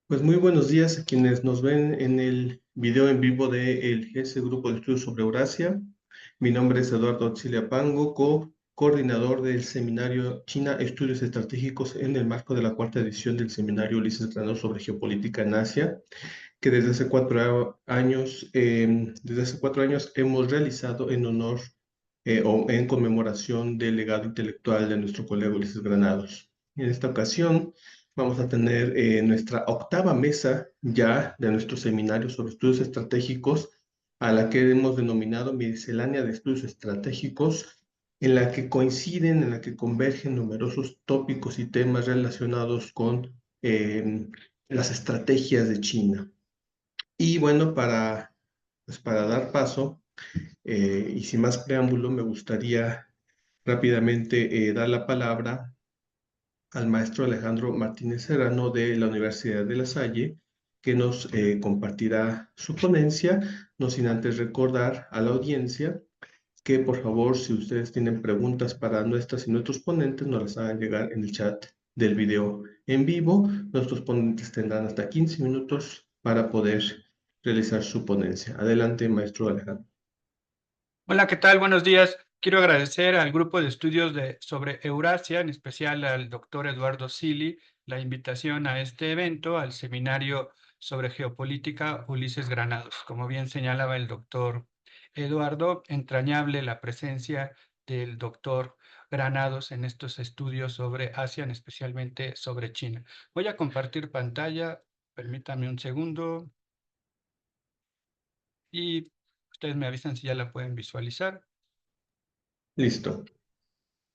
Pues muy buenos días a quienes nos ven en el video en vivo de el GES, Grupo de Estudios sobre Eurasia. Mi nombre es Eduardo Auxilia Pango, coordinador del seminario China Estudios Estratégicos en el marco de la cuarta edición del seminario Ulises Granados sobre Geopolítica en Asia, que desde hace 4 años hemos realizado en honor o en conmemoración del legado intelectual de nuestro colega Ulises Granados. En esta ocasión vamos a tener nuestra octava mesa ya de nuestro seminario sobre estudios estratégicos, a la que hemos denominado Miscelánea de Estudios Estratégicos, en la que convergen numerosos tópicos y temas relacionados con las estrategias de China. Y bueno, para dar paso, y sin más preámbulo, me gustaría rápidamente dar la palabra al maestro Alejandro Martínez Serrano de la Universidad de La Salle, que nos compartirá su ponencia, no sin antes recordar a la audiencia que por favor, si ustedes tienen preguntas para nuestras y nuestros ponentes, nos las hagan llegar en el chat del video en vivo. Nuestros ponentes tendrán hasta 15 minutos para poder realizar su ponencia. Adelante, maestro Alejandro. Hola, ¿qué tal? Buenos días. Quiero agradecer al grupo de estudios sobre Eurasia, en especial al doctor Eduardo Sili, la invitación a este evento, al seminario sobre geopolítica Ulises Granados. Como bien señalaba el doctor Eduardo, entrañable la presencia del doctor Granados en estos estudios sobre Asia, especialmente sobre China. Voy a compartir pantalla. Permítame un segundo y ustedes me avisan si ya la pueden visualizar. Listo.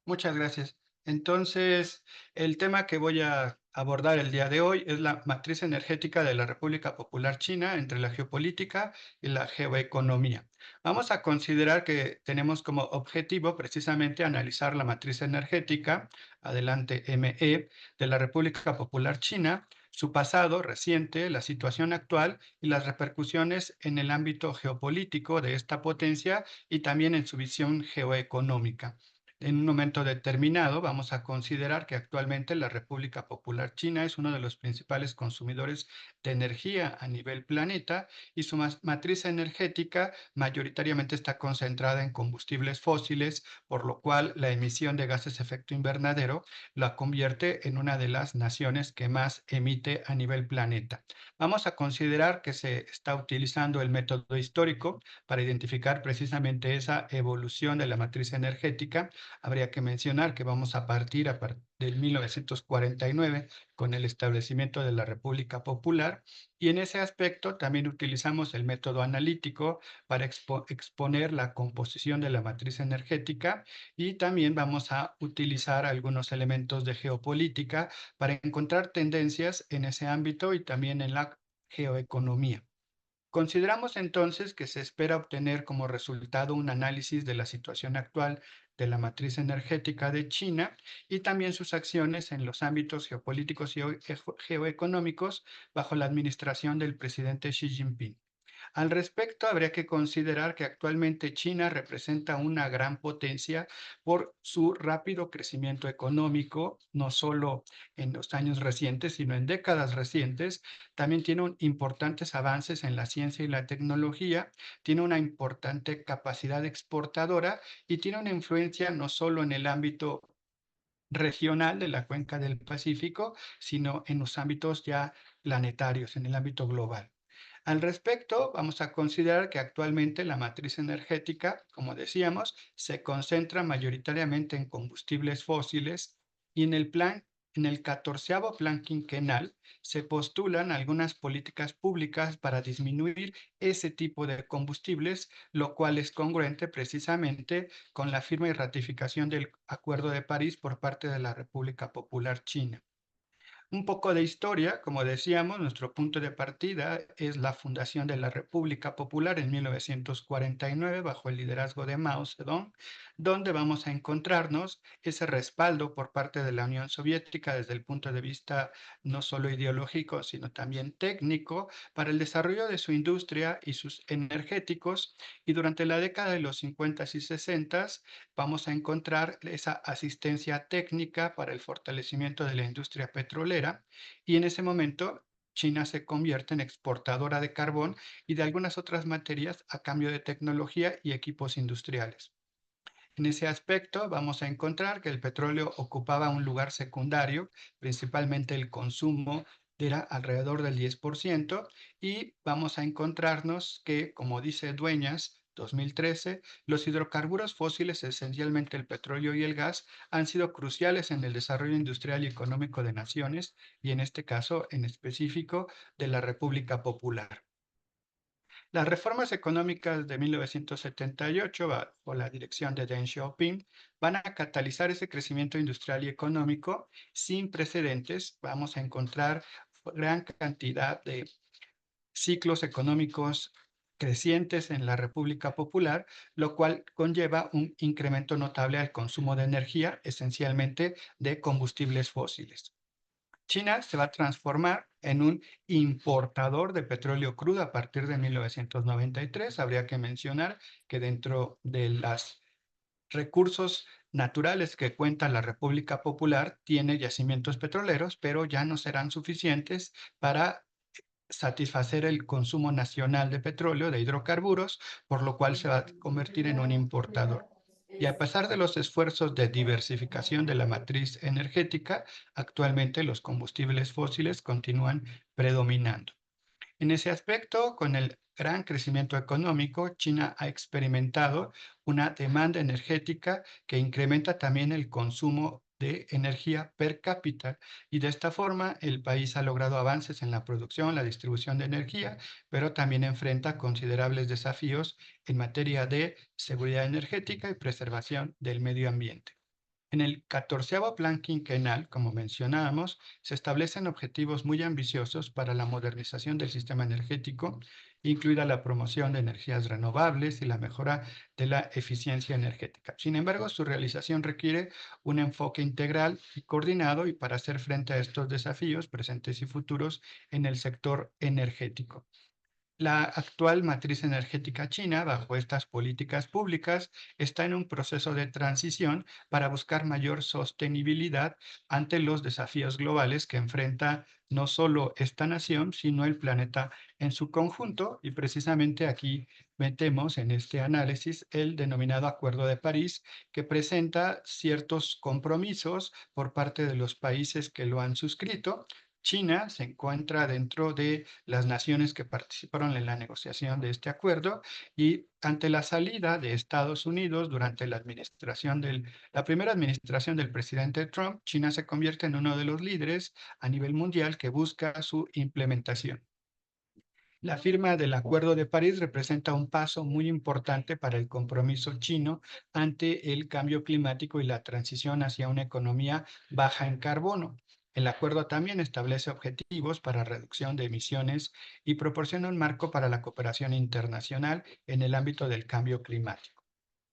Muchas gracias. Entonces, el tema que voy a abordar el día de hoy es la matriz energética de la República Popular China entre la geopolítica y la geoeconomía. Vamos a considerar que tenemos como objetivo precisamente analizar la matriz energética, adelante ME, de la República Popular China, su pasado reciente, la situación actual y las repercusiones en el ámbito geopolítico de esta potencia y también en su visión geoeconómica. En un momento determinado, vamos a considerar que actualmente la República Popular China es uno de los principales consumidores de energía a nivel planeta y su matriz energética mayoritariamente está concentrada en combustibles fósiles, por lo cual la emisión de gases de efecto invernadero la convierte en una de las naciones que más emite a nivel planeta. Vamos a considerar que se está utilizando el método histórico para identificar precisamente esa evolución de la matriz energética. Habría que mencionar que vamos a partir del 1949 con el establecimiento de la República Popular, y en ese aspecto también utilizamos el método analítico para exponer la composición de la matriz energética, y también vamos a utilizar algunos elementos de geopolítica para encontrar tendencias en ese ámbito y también en la geoeconomía. Consideramos entonces que se espera obtener como resultado un análisis de la situación actual de la matriz energética de China y también sus acciones en los ámbitos geopolíticos y geoeconómicos bajo la administración del presidente Xi Jinping. Al respecto, habría que considerar que actualmente China representa una gran potencia por su rápido crecimiento económico, no solo en los años recientes, sino en décadas recientes. También tiene importantes avances en la ciencia y la tecnología, tiene una importante capacidad exportadora y tiene una influencia no solo en el ámbito regional de la cuenca del Pacífico, sino en los ámbitos ya planetarios, en el ámbito global. Al respecto, vamos a considerar que actualmente la matriz energética, como decíamos, se concentra mayoritariamente en combustibles fósiles y en el 14º plan quinquenal se postulan algunas políticas públicas para disminuir ese tipo de combustibles, lo cual es congruente precisamente con la firma y ratificación del Acuerdo de París por parte de la República Popular China. Un poco de historia, como decíamos, nuestro punto de partida es la fundación de la República Popular en 1949 bajo el liderazgo de Mao Zedong, donde vamos a encontrarnos ese respaldo por parte de la Unión Soviética desde el punto de vista no solo ideológico, sino también técnico, para el desarrollo de su industria y sus energéticos. Y durante la década de los 50 y 60 vamos a encontrar esa asistencia técnica para el fortalecimiento de la industria petrolera, y en ese momento China se convierte en exportadora de carbón y de algunas otras materias a cambio de tecnología y equipos industriales. En ese aspecto, vamos a encontrar que el petróleo ocupaba un lugar secundario, principalmente el consumo era alrededor del 10%, y vamos a encontrarnos que, como dice Dueñas, 2013, los hidrocarburos fósiles, esencialmente el petróleo y el gas, han sido cruciales en el desarrollo industrial y económico de naciones, y en este caso en específico de la República Popular. Las reformas económicas de 1978, bajo la dirección de Deng Xiaoping, van a catalizar ese crecimiento industrial y económico sin precedentes. Vamos a encontrar gran cantidad de ciclos económicos crecientes en la República Popular, lo cual conlleva un incremento notable al consumo de energía, esencialmente de combustibles fósiles. China se va a transformar en un importador de petróleo crudo a partir de 1993. Habría que mencionar que dentro de los recursos naturales que cuenta la República Popular tiene yacimientos petroleros, pero ya no serán suficientes para satisfacer el consumo nacional de petróleo, de hidrocarburos, por lo cual se va a convertir en un importador. Y a pesar de los esfuerzos de diversificación de la matriz energética, actualmente los combustibles fósiles continúan predominando. En ese aspecto, con el gran crecimiento económico, China ha experimentado una demanda energética que incrementa también el consumo de energía per cápita y de esta forma el país ha logrado avances en la producción, la distribución de energía, pero también enfrenta considerables desafíos en materia de seguridad energética y preservación del medio ambiente. En el 14º Plan Quinquenal, como mencionábamos, se establecen objetivos muy ambiciosos para la modernización del sistema energético, incluida la promoción de energías renovables y la mejora de la eficiencia energética. Sin embargo, su realización requiere un enfoque integral y coordinado y para hacer frente a estos desafíos presentes y futuros en el sector energético. La actual matriz energética china, bajo estas políticas públicas, está en un proceso de transición para buscar mayor sostenibilidad ante los desafíos globales que enfrenta no solo esta nación, sino el planeta en su conjunto. Y precisamente aquí metemos en este análisis el denominado Acuerdo de París, que presenta ciertos compromisos por parte de los países que lo han suscrito. China se encuentra dentro de las naciones que participaron en la negociación de este acuerdo y ante la salida de Estados Unidos durante la primera administración del presidente Trump, China se convierte en uno de los líderes a nivel mundial que busca su implementación. La firma del Acuerdo de París representa un paso muy importante para el compromiso chino ante el cambio climático y la transición hacia una economía baja en carbono. El acuerdo también establece objetivos para reducción de emisiones y proporciona un marco para la cooperación internacional en el ámbito del cambio climático.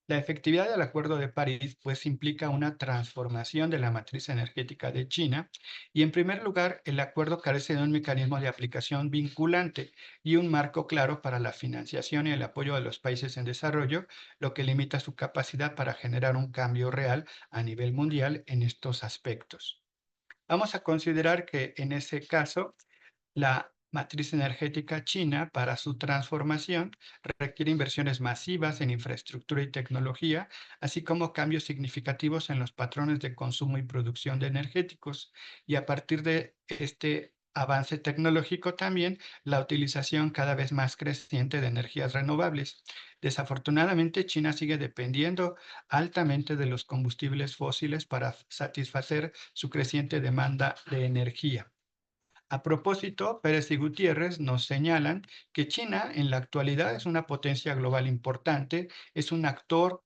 La efectividad del Acuerdo de París, pues, implica una transformación de la matriz energética de China y, en primer lugar, el acuerdo carece de un mecanismo de aplicación vinculante y un marco claro para la financiación y el apoyo de los países en desarrollo, lo que limita su capacidad para generar un cambio real a nivel mundial en estos aspectos. Vamos a considerar que en ese caso la matriz energética china, para su transformación, requiere inversiones masivas en infraestructura y tecnología, así como cambios significativos en los patrones de consumo y producción de energéticos. Y a partir de este avance tecnológico también la utilización cada vez más creciente de energías renovables. Desafortunadamente, China sigue dependiendo altamente de los combustibles fósiles para satisfacer su creciente demanda de energía. A propósito, Pérez y Gutiérrez nos señalan que China en la actualidad es una potencia global importante, es un actor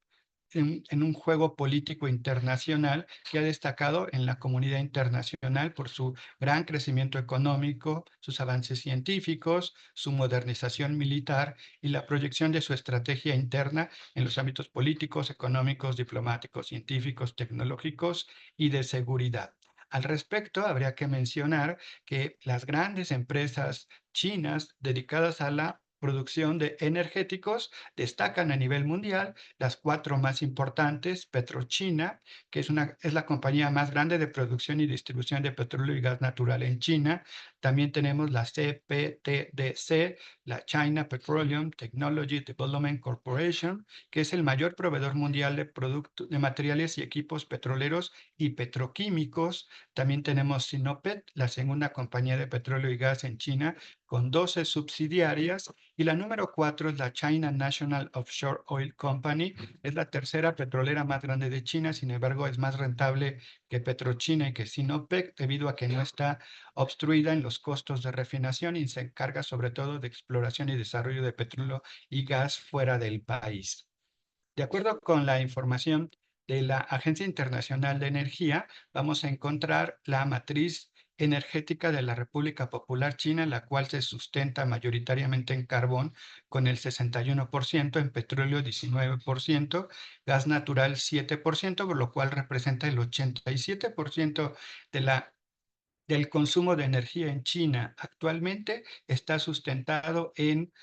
en un juego político internacional que ha destacado en la comunidad internacional por su gran crecimiento económico, sus avances científicos, su modernización militar y la proyección de su estrategia interna en los ámbitos políticos, económicos, diplomáticos, científicos, tecnológicos y de seguridad. Al respecto, habría que mencionar que las grandes empresas chinas dedicadas a la producción de energéticos. Destacan a nivel mundial las cuatro más importantes: PetroChina, que es la compañía más grande de producción y distribución de petróleo y gas natural en China. También tenemos la CPTDC, la China Petroleum Technology Development Corporation, que es el mayor proveedor mundial de materiales y equipos petroleros y petroquímicos. También tenemos Sinopec, la segunda compañía de petróleo y gas en China, con 12 subsidiarias. Y la número 4 es la China National Offshore Oil Company. Es la tercera petrolera más grande de China, sin embargo, es más rentable que PetroChina y que Sinopec, debido a que no está obstruida en los costos de refinación y se encarga sobre todo de exploración y desarrollo de petróleo y gas fuera del país. De acuerdo con la información de la Agencia Internacional de Energía, vamos a encontrar la matriz energética de la República Popular China, la cual se sustenta mayoritariamente en carbón con el 61%, en petróleo 19%, gas natural 7%, por lo cual representa el 87% de del consumo de energía en China. Actualmente está sustentado en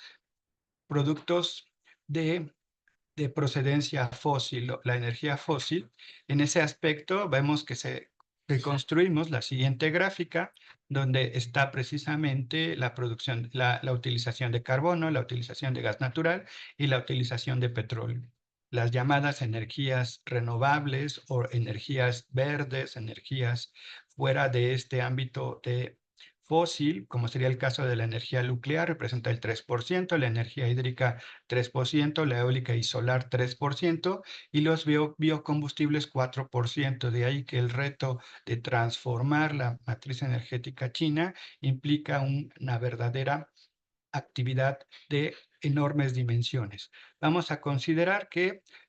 productos de procedencia fósil, la energía fósil. En ese aspecto vemos que construimos la siguiente gráfica, donde está precisamente la producción, la utilización de carbono, la utilización de gas natural y la utilización de petróleo. Las llamadas energías renovables o energías verdes, energías fuera de este ámbito de fósil, como sería el caso de la energía nuclear, representa el 3%, la energía hídrica 3%, la eólica y solar 3% y los biocombustibles 4%. De ahí que el reto de transformar la matriz energética china implica una verdadera actividad de enormes dimensiones. Vamos a considerar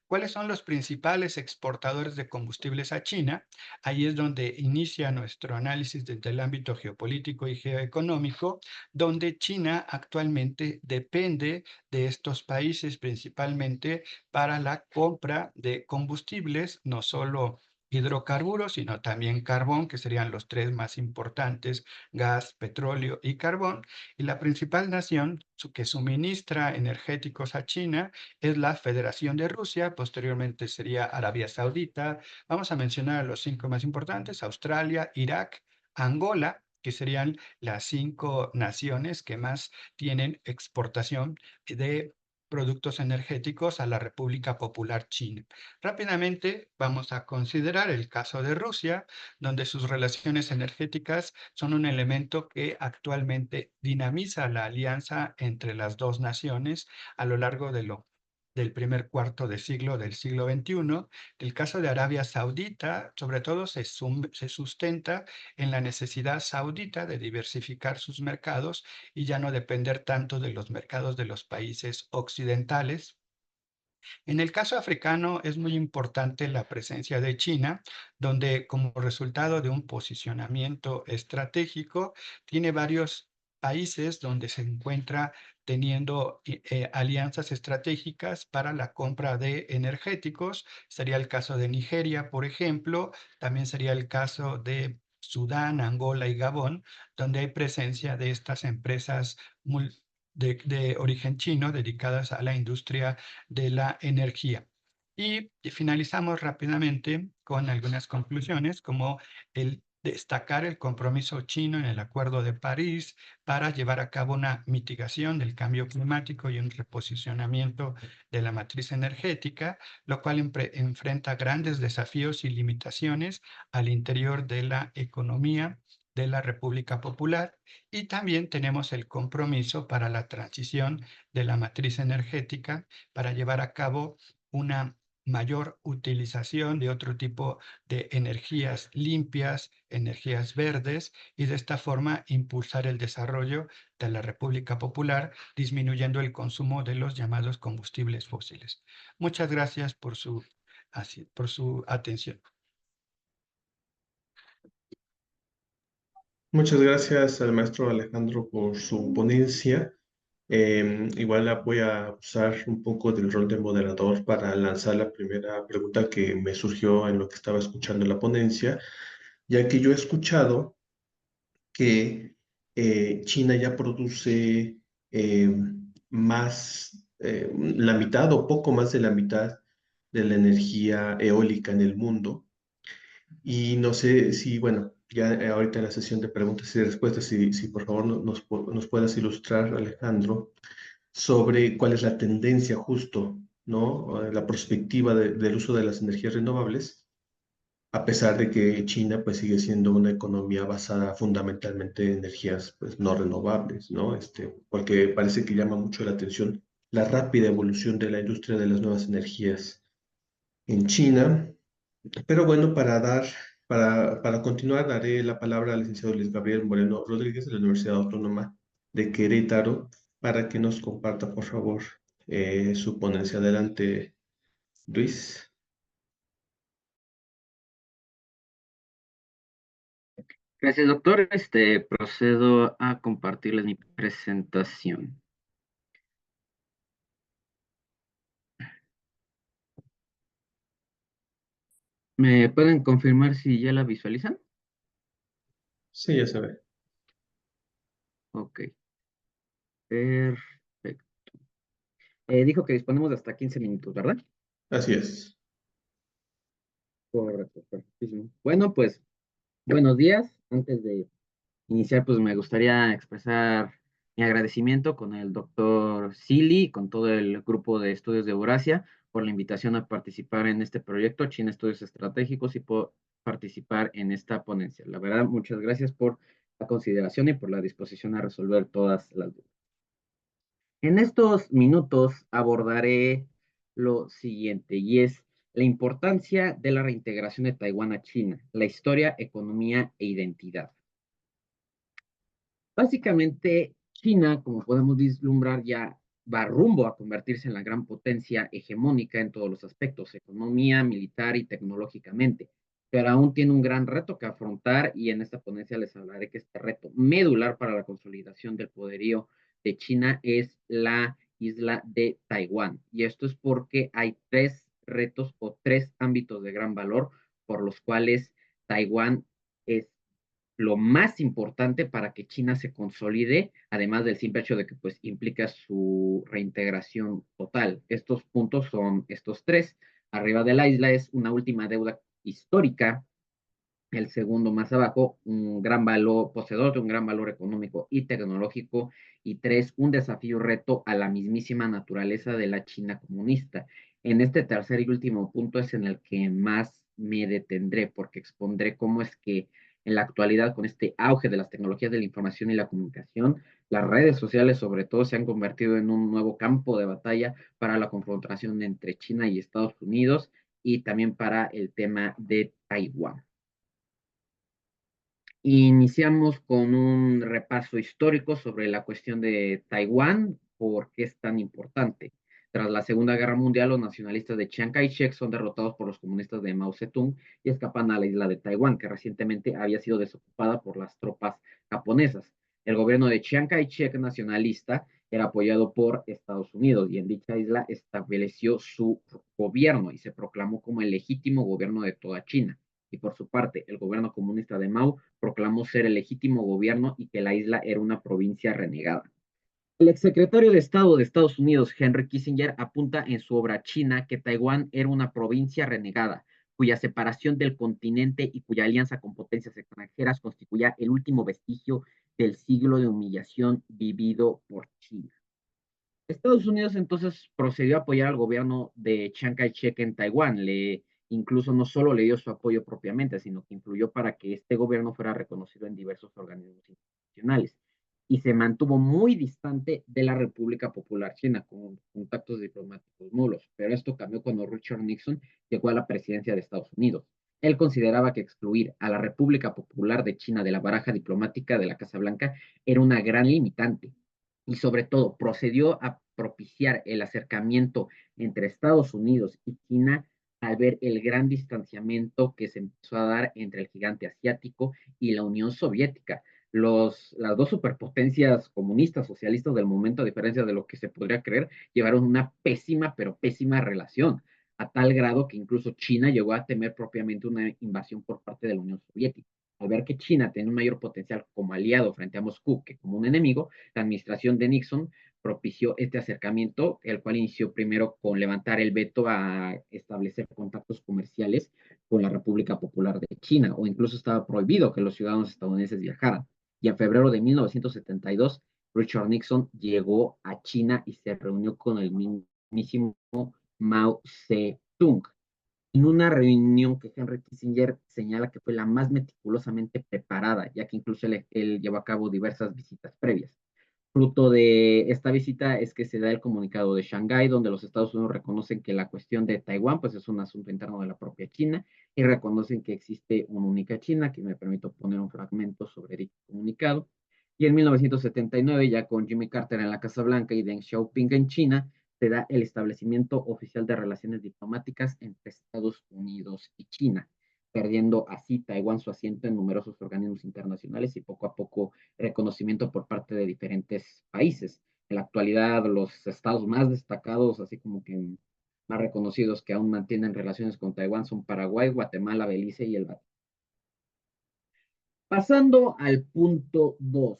cuáles son los principales exportadores de combustibles a China. Ahí es donde inicia nuestro análisis desde el ámbito geopolítico y geoeconómico, donde China actualmente depende de estos países principalmente para la compra de combustibles, no solo hidrocarburos, sino también carbón, que serían los tres más importantes: gas, petróleo y carbón. Y la principal nación que suministra energéticos a China es la Federación de Rusia, posteriormente sería Arabia Saudita. Vamos a mencionar a los cinco más importantes: Australia, Irak, Angola, que serían las cinco naciones que más tienen exportación de productos energéticos a la República Popular China. Rápidamente vamos a considerar el caso de Rusia, donde sus relaciones energéticas son un elemento que actualmente dinamiza la alianza entre las dos naciones a lo largo del primer cuarto de siglo del siglo XXI. El caso de Arabia Saudita, sobre todo, se sustenta en la necesidad saudita de diversificar sus mercados y ya no depender tanto de los mercados de los países occidentales. En el caso africano es muy importante la presencia de China, donde como resultado de un posicionamiento estratégico tiene varios países donde se encuentra teniendo alianzas estratégicas para la compra de energéticos. Sería el caso de Nigeria, por ejemplo. También sería el caso de Sudán, Angola y Gabón, donde hay presencia de estas empresas de origen chino dedicadas a la industria de la energía. Y finalizamos rápidamente con algunas conclusiones, como el destacar el compromiso chino en el Acuerdo de París para llevar a cabo una mitigación del cambio climático y un reposicionamiento de la matriz energética, lo cual enfrenta grandes desafíos y limitaciones al interior de la economía de la República Popular. Y también tenemos el compromiso para la transición de la matriz energética para llevar a cabo una mayor utilización de otro tipo de energías limpias, energías verdes, y de esta forma impulsar el desarrollo de la República Popular, disminuyendo el consumo de los llamados combustibles fósiles. Muchas gracias por su atención. Muchas gracias al maestro Alejandro por su ponencia. Igual voy a usar un poco del rol de moderador para lanzar la primera pregunta que me surgió en lo que estaba escuchando la ponencia, ya que yo he escuchado que China ya produce más, la mitad o poco más de la mitad de la energía eólica en el mundo. Y no sé si, bueno, ya ahorita en la sesión de preguntas y respuestas, si por favor nos puedas ilustrar, Alejandro, sobre cuál es la tendencia justo, ¿no? La perspectiva del uso de las energías renovables, a pesar de que China pues sigue siendo una economía basada fundamentalmente en energías pues no renovables, ¿no? Porque parece que llama mucho la atención la rápida evolución de la industria de las nuevas energías en China. Pero bueno, para continuar, daré la palabra al licenciado Luis Gabriel Moreno Rodríguez de la Universidad Autónoma de Querétaro para que nos comparta, por favor, su ponencia. Adelante, Luis. Gracias, doctor. Procedo a compartirles mi presentación. ¿Me pueden confirmar si ya la visualizan? Sí, ya se ve. Ok, perfecto. Dijo que disponemos de hasta 15 minutos, ¿verdad? Así es. Correcto, perfectísimo. Bueno, pues, buenos días. Antes de iniciar, pues me gustaría expresar mi agradecimiento con el doctor Sili y con todo el grupo de estudios de Eurasia por la invitación a participar en este proyecto China Estudios Estratégicos y por participar en esta ponencia. La verdad, muchas gracias por la consideración y por la disposición a resolver todas las dudas. En estos minutos abordaré lo siguiente y es la importancia de la reintegración de Taiwán a China, la historia, economía e identidad. Básicamente, China, como podemos vislumbrar, ya va rumbo a convertirse en la gran potencia hegemónica en todos los aspectos, economía, militar y tecnológicamente, pero aún tiene un gran reto que afrontar y en esta ponencia les hablaré que este reto medular para la consolidación del poderío de China es la isla de Taiwán. Y esto es porque hay tres retos o tres ámbitos de gran valor por los cuales Taiwán es lo más importante para que China se consolide, además del simple hecho de que pues implica su reintegración total. Estos puntos son estos tres. Arriba de la isla es una última deuda histórica, el segundo más abajo, un gran valor, poseedor de un gran valor económico y tecnológico, y tres, un desafío reto a la mismísima naturaleza de la China comunista. En este tercer y último punto es en el que más me detendré, porque expondré cómo es que en la actualidad, con este auge de las tecnologías de la información y la comunicación, las redes sociales sobre todo se han convertido en un nuevo campo de batalla para la confrontación entre China y Estados Unidos y también para el tema de Taiwán. Iniciamos con un repaso histórico sobre la cuestión de Taiwán, por qué es tan importante. Tras la Segunda Guerra Mundial, los nacionalistas de Chiang Kai-shek son derrotados por los comunistas de Mao Zedong y escapan a la isla de Taiwán, que recientemente había sido desocupada por las tropas japonesas. El gobierno de Chiang Kai-shek nacionalista era apoyado por Estados Unidos y en dicha isla estableció su gobierno y se proclamó como el legítimo gobierno de toda China. Y por su parte, el gobierno comunista de Mao proclamó ser el legítimo gobierno y que la isla era una provincia renegada. El exsecretario de Estado de Estados Unidos, Henry Kissinger, apunta en su obra China que Taiwán era una provincia renegada, cuya separación del continente y cuya alianza con potencias extranjeras constituía el último vestigio del siglo de humillación vivido por China. Estados Unidos entonces procedió a apoyar al gobierno de Chiang Kai-shek en Taiwán. Incluso no solo le dio su apoyo propiamente, sino que influyó para que este gobierno fuera reconocido en diversos organismos internacionales. Y se mantuvo muy distante de la República Popular China, con contactos diplomáticos nulos. Pero esto cambió cuando Richard Nixon llegó a la presidencia de Estados Unidos. Él consideraba que excluir a la República Popular de China de la baraja diplomática de la Casa Blanca era una gran limitante y sobre todo procedió a propiciar el acercamiento entre Estados Unidos y China al ver el gran distanciamiento que se empezó a dar entre el gigante asiático y la Unión Soviética. Las dos superpotencias comunistas, socialistas del momento, a diferencia de lo que se podría creer, llevaron una pésima, pero pésima relación, a tal grado que incluso China llegó a temer propiamente una invasión por parte de la Unión Soviética. Al ver que China tenía un mayor potencial como aliado frente a Moscú que como un enemigo, la administración de Nixon propició este acercamiento, el cual inició primero con levantar el veto a establecer contactos comerciales con la República Popular de China, o incluso estaba prohibido que los ciudadanos estadounidenses viajaran. Y en febrero de 1972, Richard Nixon llegó a China y se reunió con el mismísimo Mao Zedong, en una reunión que Henry Kissinger señala que fue la más meticulosamente preparada, ya que incluso él llevó a cabo diversas visitas previas. Fruto de esta visita es que se da el comunicado de Shanghái, donde los Estados Unidos reconocen que la cuestión de Taiwán pues, es un asunto interno de la propia China y reconocen que existe una única China, que me permito poner un fragmento sobre dicho comunicado. Y en 1979, ya con Jimmy Carter en la Casa Blanca y Deng Xiaoping en China, se da el establecimiento oficial de relaciones diplomáticas entre Estados Unidos y China, perdiendo así Taiwán su asiento en numerosos organismos internacionales y poco a poco reconocimiento por parte de diferentes países. En la actualidad, los estados más destacados, así como que más reconocidos que aún mantienen relaciones con Taiwán son Paraguay, Guatemala, Belice y el Vaticano. Pasando al punto 2,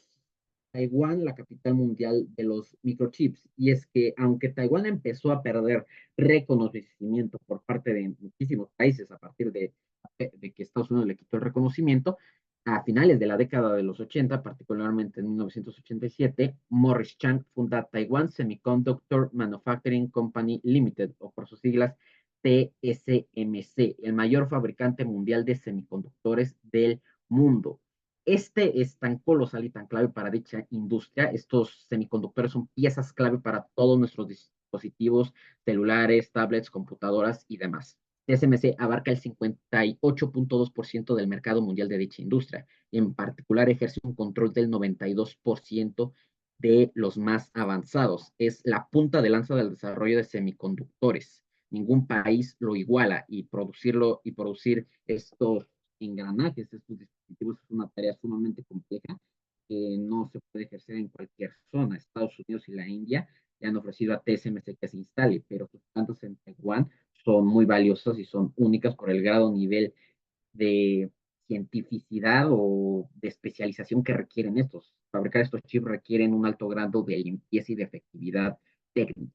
Taiwán, la capital mundial de los microchips. Y es que aunque Taiwán empezó a perder reconocimiento por parte de muchísimos países a partir de que Estados Unidos le quitó el reconocimiento, a finales de la década de los 80, particularmente en 1987, Morris Chang funda Taiwan Semiconductor Manufacturing Company Limited, o por sus siglas TSMC, el mayor fabricante mundial de semiconductores del mundo. Este es tan colosal y tan clave para dicha industria. Estos semiconductores son piezas clave para todos nuestros dispositivos celulares, tablets, computadoras y demás. TSMC abarca el 58.2% del mercado mundial de dicha industria. En particular, ejerce un control del 92% de los más avanzados. Es la punta de lanza del desarrollo de semiconductores. Ningún país lo iguala y producir estos engranajes, estos dispositivos es una tarea sumamente compleja que no se puede ejercer en cualquier zona. Estados Unidos y la India le han ofrecido a TSMC que se instale, pero sus plantas en Taiwán son muy valiosas y son únicas por el grado nivel de cientificidad o de especialización que requieren estos. Fabricar estos chips requieren un alto grado de limpieza y de efectividad técnica.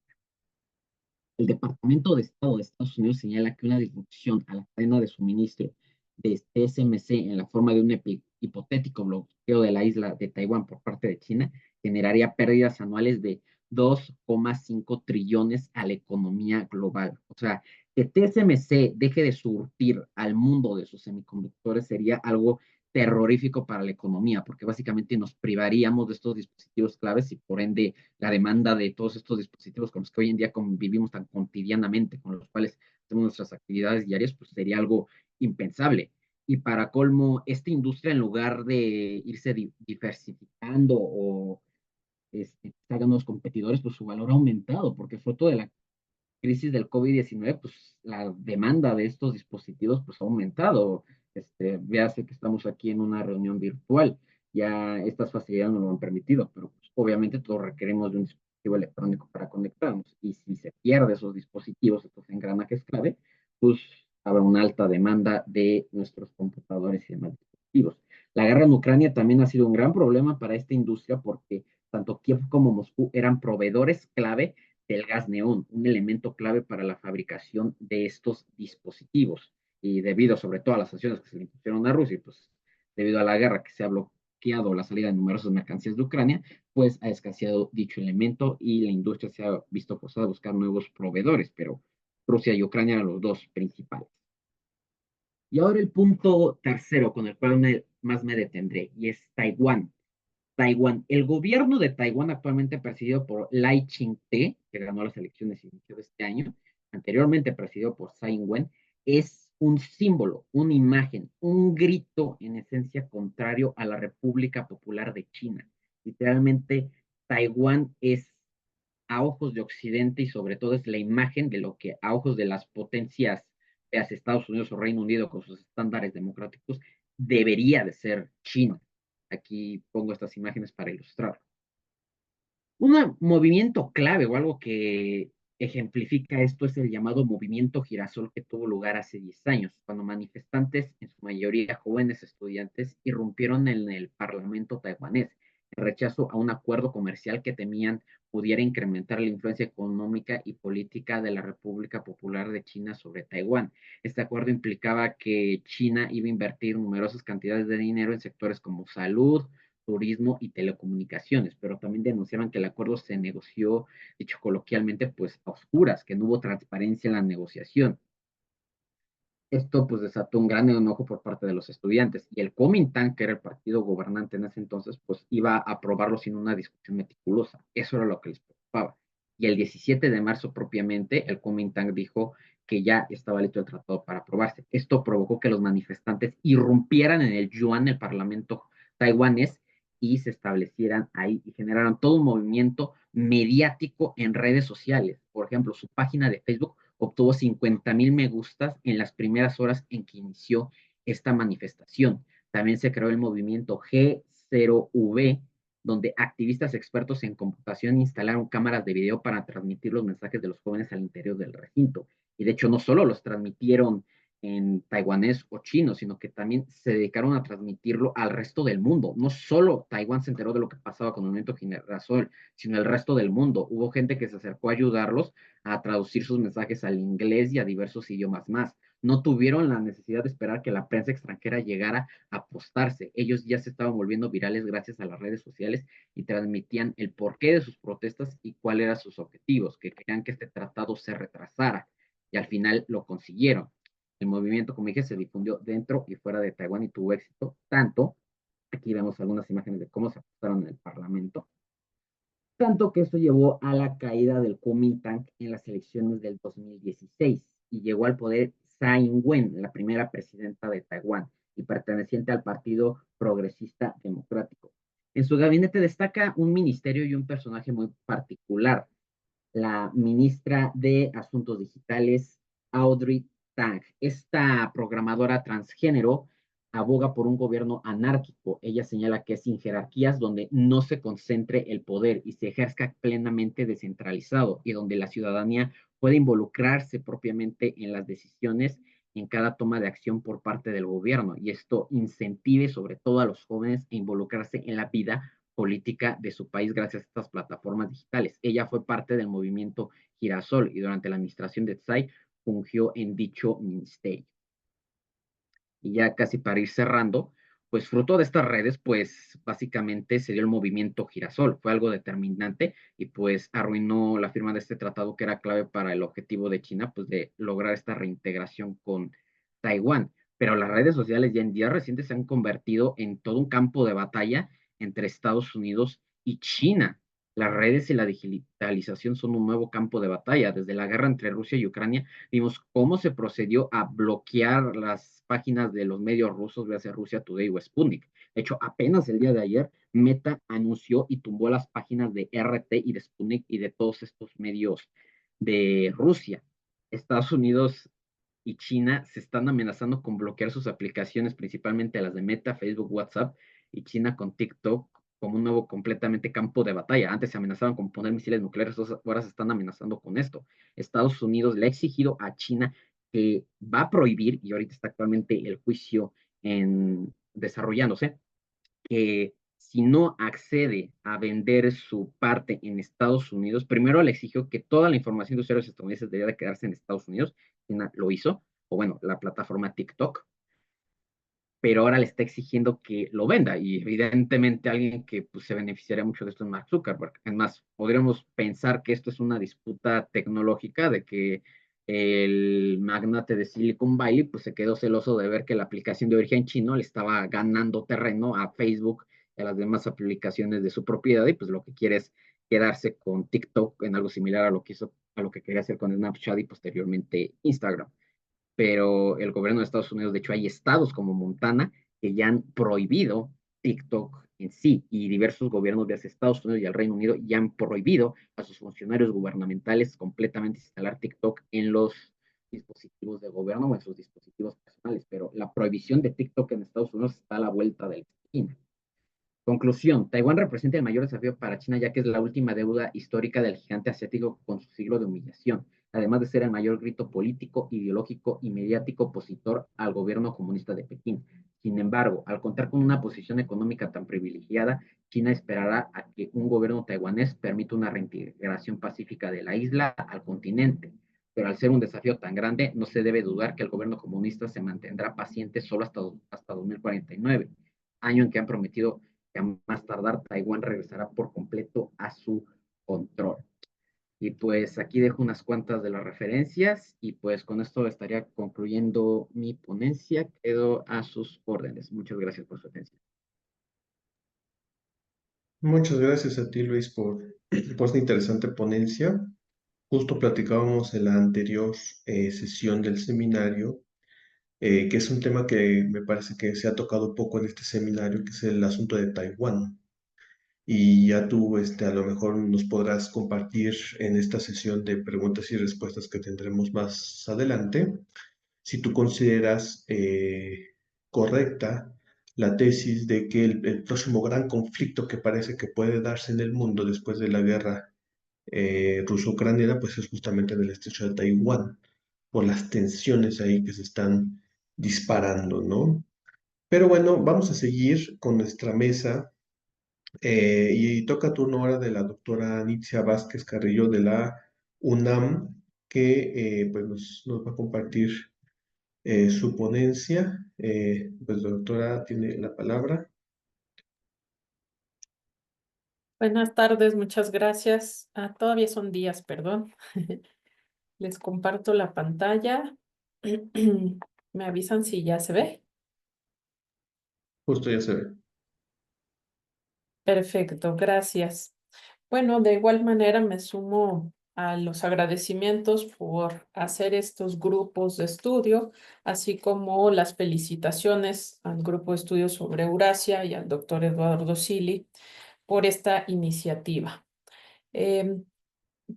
El Departamento de Estado de Estados Unidos señala que una disrupción a la cadena de suministro de TSMC en la forma de un hipotético bloqueo de la isla de Taiwán por parte de China generaría pérdidas anuales de 2,5 trillones a la economía global. O sea, que TSMC deje de surtir al mundo de sus semiconductores sería algo terrorífico para la economía, porque básicamente nos privaríamos de estos dispositivos claves y por ende la demanda de todos estos dispositivos con los que hoy en día convivimos tan cotidianamente, con los cuales hacemos nuestras actividades diarias, pues sería algo impensable. Y para colmo, esta industria, en lugar de irse diversificando o hagan nuevos competidores, pues su valor ha aumentado, porque fruto de la crisis del COVID-19, pues la demanda de estos dispositivos pues ha aumentado. Véase que estamos aquí en una reunión virtual, ya estas facilidades no lo han permitido, pero pues, obviamente todos requerimos de un dispositivo electrónico para conectarnos, y si se pierde esos dispositivos, estos engranajes clave, pues habrá una alta demanda de nuestros computadores y demás dispositivos. La guerra en Ucrania también ha sido un gran problema para esta industria porque tanto Kiev como Moscú eran proveedores clave del gas neón, un elemento clave para la fabricación de estos dispositivos. Y debido sobre todo a las sanciones que se le impusieron a Rusia, pues debido a la guerra que se ha bloqueado la salida de numerosas mercancías de Ucrania, pues ha escaseado dicho elemento y la industria se ha visto forzada a buscar nuevos proveedores, pero Rusia y Ucrania eran los dos principales. Y ahora el punto tercero con el cual más me detendré, y es Taiwán. Taiwán. El gobierno de Taiwán, actualmente presidido por Lai Ching-te, que ganó las elecciones y inició este año, anteriormente presidido por Tsai Ing-wen, es un símbolo, una imagen, un grito en esencia contrario a la República Popular de China. Literalmente, Taiwán es a ojos de Occidente y sobre todo es la imagen de lo que a ojos de las potencias, de Estados Unidos o Reino Unido con sus estándares democráticos, debería de ser China. Aquí pongo estas imágenes para ilustrar. Un movimiento clave o algo que ejemplifica esto es el llamado movimiento girasol que tuvo lugar hace 10 años, cuando manifestantes, en su mayoría jóvenes estudiantes, irrumpieron en el parlamento taiwanés, rechazo a un acuerdo comercial que temían pudiera incrementar la influencia económica y política de la República Popular de China sobre Taiwán. Este acuerdo implicaba que China iba a invertir numerosas cantidades de dinero en sectores como salud, turismo y telecomunicaciones, pero también denunciaban que el acuerdo se negoció, dicho coloquialmente, pues a oscuras, que no hubo transparencia en la negociación. Esto pues desató un gran enojo por parte de los estudiantes y el Kuomintang, que era el partido gobernante en ese entonces, pues iba a aprobarlo sin una discusión meticulosa. Eso era lo que les preocupaba. Y el 17 de marzo propiamente, el Kuomintang dijo que ya estaba listo el tratado para aprobarse. Esto provocó que los manifestantes irrumpieran en el Yuan, el parlamento taiwanés, y se establecieran ahí y generaron todo un movimiento mediático en redes sociales. Por ejemplo, su página de Facebook obtuvo 50,000 me gustas en las primeras horas en que inició esta manifestación. También se creó el movimiento G0V, donde activistas expertos en computación instalaron cámaras de video para transmitir los mensajes de los jóvenes al interior del recinto. Y de hecho no solo los transmitieron en taiwanés o chino, sino que también se dedicaron a transmitirlo al resto del mundo. No solo Taiwán se enteró de lo que pasaba con el movimiento Girasol, sino el resto del mundo. Hubo gente que se acercó a ayudarlos a traducir sus mensajes al inglés y a diversos idiomas más. No tuvieron la necesidad de esperar que la prensa extranjera llegara a postarse. Ellos ya se estaban volviendo virales gracias a las redes sociales y transmitían el porqué de sus protestas y cuáles eran sus objetivos, que querían que este tratado se retrasara y al final lo consiguieron. El movimiento, como dije, se difundió dentro y fuera de Taiwán y tuvo éxito tanto, aquí vemos algunas imágenes de cómo se apostaron en el parlamento, tanto que esto llevó a la caída del Kuomintang en las elecciones del 2016 y llegó al poder Tsai Ing-wen, la primera presidenta de Taiwán y perteneciente al Partido Progresista Democrático. En su gabinete destaca un ministerio y un personaje muy particular, la ministra de Asuntos Digitales, Audrey Tang. Esta programadora transgénero aboga por un gobierno anárquico. Ella señala que es sin jerarquías, donde no se concentre el poder y se ejerzca plenamente descentralizado y donde la ciudadanía puede involucrarse propiamente en las decisiones en cada toma de acción por parte del gobierno y esto incentive sobre todo a los jóvenes a involucrarse en la vida política de su país gracias a estas plataformas digitales. Ella fue parte del movimiento Girasol y durante la administración de Tsai fungió en dicho ministerio. Y ya casi para ir cerrando, pues fruto de estas redes, pues básicamente se dio el movimiento Girasol, fue algo determinante y pues arruinó la firma de este tratado que era clave para el objetivo de China, pues de lograr esta reintegración con Taiwán. Pero las redes sociales ya en días recientes se han convertido en todo un campo de batalla entre Estados Unidos y China. Las redes y la digitalización son un nuevo campo de batalla. Desde la guerra entre Rusia y Ucrania, vimos cómo se procedió a bloquear las páginas de los medios rusos, ya sea Rusia Today o Sputnik. De hecho, apenas el día de ayer, Meta anunció y tumbó las páginas de RT y de Sputnik y de todos estos medios de Rusia. Estados Unidos y China se están amenazando con bloquear sus aplicaciones, principalmente las de Meta, Facebook, WhatsApp, y China con TikTok como un nuevo completamente campo de batalla. Antes se amenazaban con poner misiles nucleares, ahora se están amenazando con esto. Estados Unidos le ha exigido a China que va a prohibir, y ahorita está actualmente el juicio desarrollándose, que si no accede a vender su parte en Estados Unidos, primero le exigió que toda la información de usuarios estadounidenses debía de quedarse en Estados Unidos, China lo hizo, o bueno, la plataforma TikTok, pero ahora le está exigiendo que lo venda y evidentemente alguien que pues, se beneficiaría mucho de esto es Mark Zuckerberg. Es más, podríamos pensar que esto es una disputa tecnológica de que el magnate de Silicon Valley pues se quedó celoso de ver que la aplicación de origen chino le estaba ganando terreno a Facebook y a las demás aplicaciones de su propiedad y pues lo que quiere es quedarse con TikTok en algo similar a lo que hizo, a lo que quería hacer con Snapchat y posteriormente Instagram, pero el gobierno de Estados Unidos, de hecho, hay estados como Montana que ya han prohibido TikTok en sí y diversos gobiernos de Estados Unidos y el Reino Unido ya han prohibido a sus funcionarios gubernamentales completamente instalar TikTok en los dispositivos de gobierno o en sus dispositivos personales, pero la prohibición de TikTok en Estados Unidos está a la vuelta de la esquina. Conclusión, Taiwán representa el mayor desafío para China ya que es la última deuda histórica del gigante asiático con su siglo de humillación. además de ser el mayor grito político, ideológico y mediático opositor al gobierno comunista de Pekín. Sin embargo, al contar con una posición económica tan privilegiada, China esperará a que un gobierno taiwanés permita una reintegración pacífica de la isla al continente. Pero al ser un desafío tan grande, no se debe dudar que el gobierno comunista se mantendrá paciente solo hasta 2049, año en que han prometido que a más tardar Taiwán regresará por completo a su control. Y pues aquí dejo unas cuantas de las referencias y pues con esto estaría concluyendo mi ponencia. Quedo a sus órdenes. Muchas gracias por su atención. Muchas gracias a ti, Luis, por esta interesante ponencia. Justo platicábamos en la anterior sesión del seminario, que es un tema que me parece que se ha tocado poco en este seminario, que es el asunto de Taiwán. Y ya tú, a lo mejor nos podrás compartir en esta sesión de preguntas y respuestas que tendremos más adelante, si tú consideras correcta la tesis de que el próximo gran conflicto que parece que puede darse en el mundo después de la guerra ruso-ucraniana, pues es justamente en el estrecho de Taiwán, por las tensiones ahí que se están disparando, ¿no? Pero bueno, vamos a seguir con nuestra mesa y toca turno ahora de la doctora Nitzia Vázquez Carrillo de la UNAM, que pues nos va a compartir su ponencia. Pues la doctora tiene la palabra. Buenas tardes, muchas gracias. Todavía son días, perdón. Les comparto la pantalla. Me avisan si ya se ve. Justo ya se ve. Perfecto, gracias. Bueno, de igual manera me sumo a los agradecimientos por hacer estos grupos de estudio, así como las felicitaciones al grupo de estudio sobre Eurasia y al doctor Eduardo Sili por esta iniciativa. En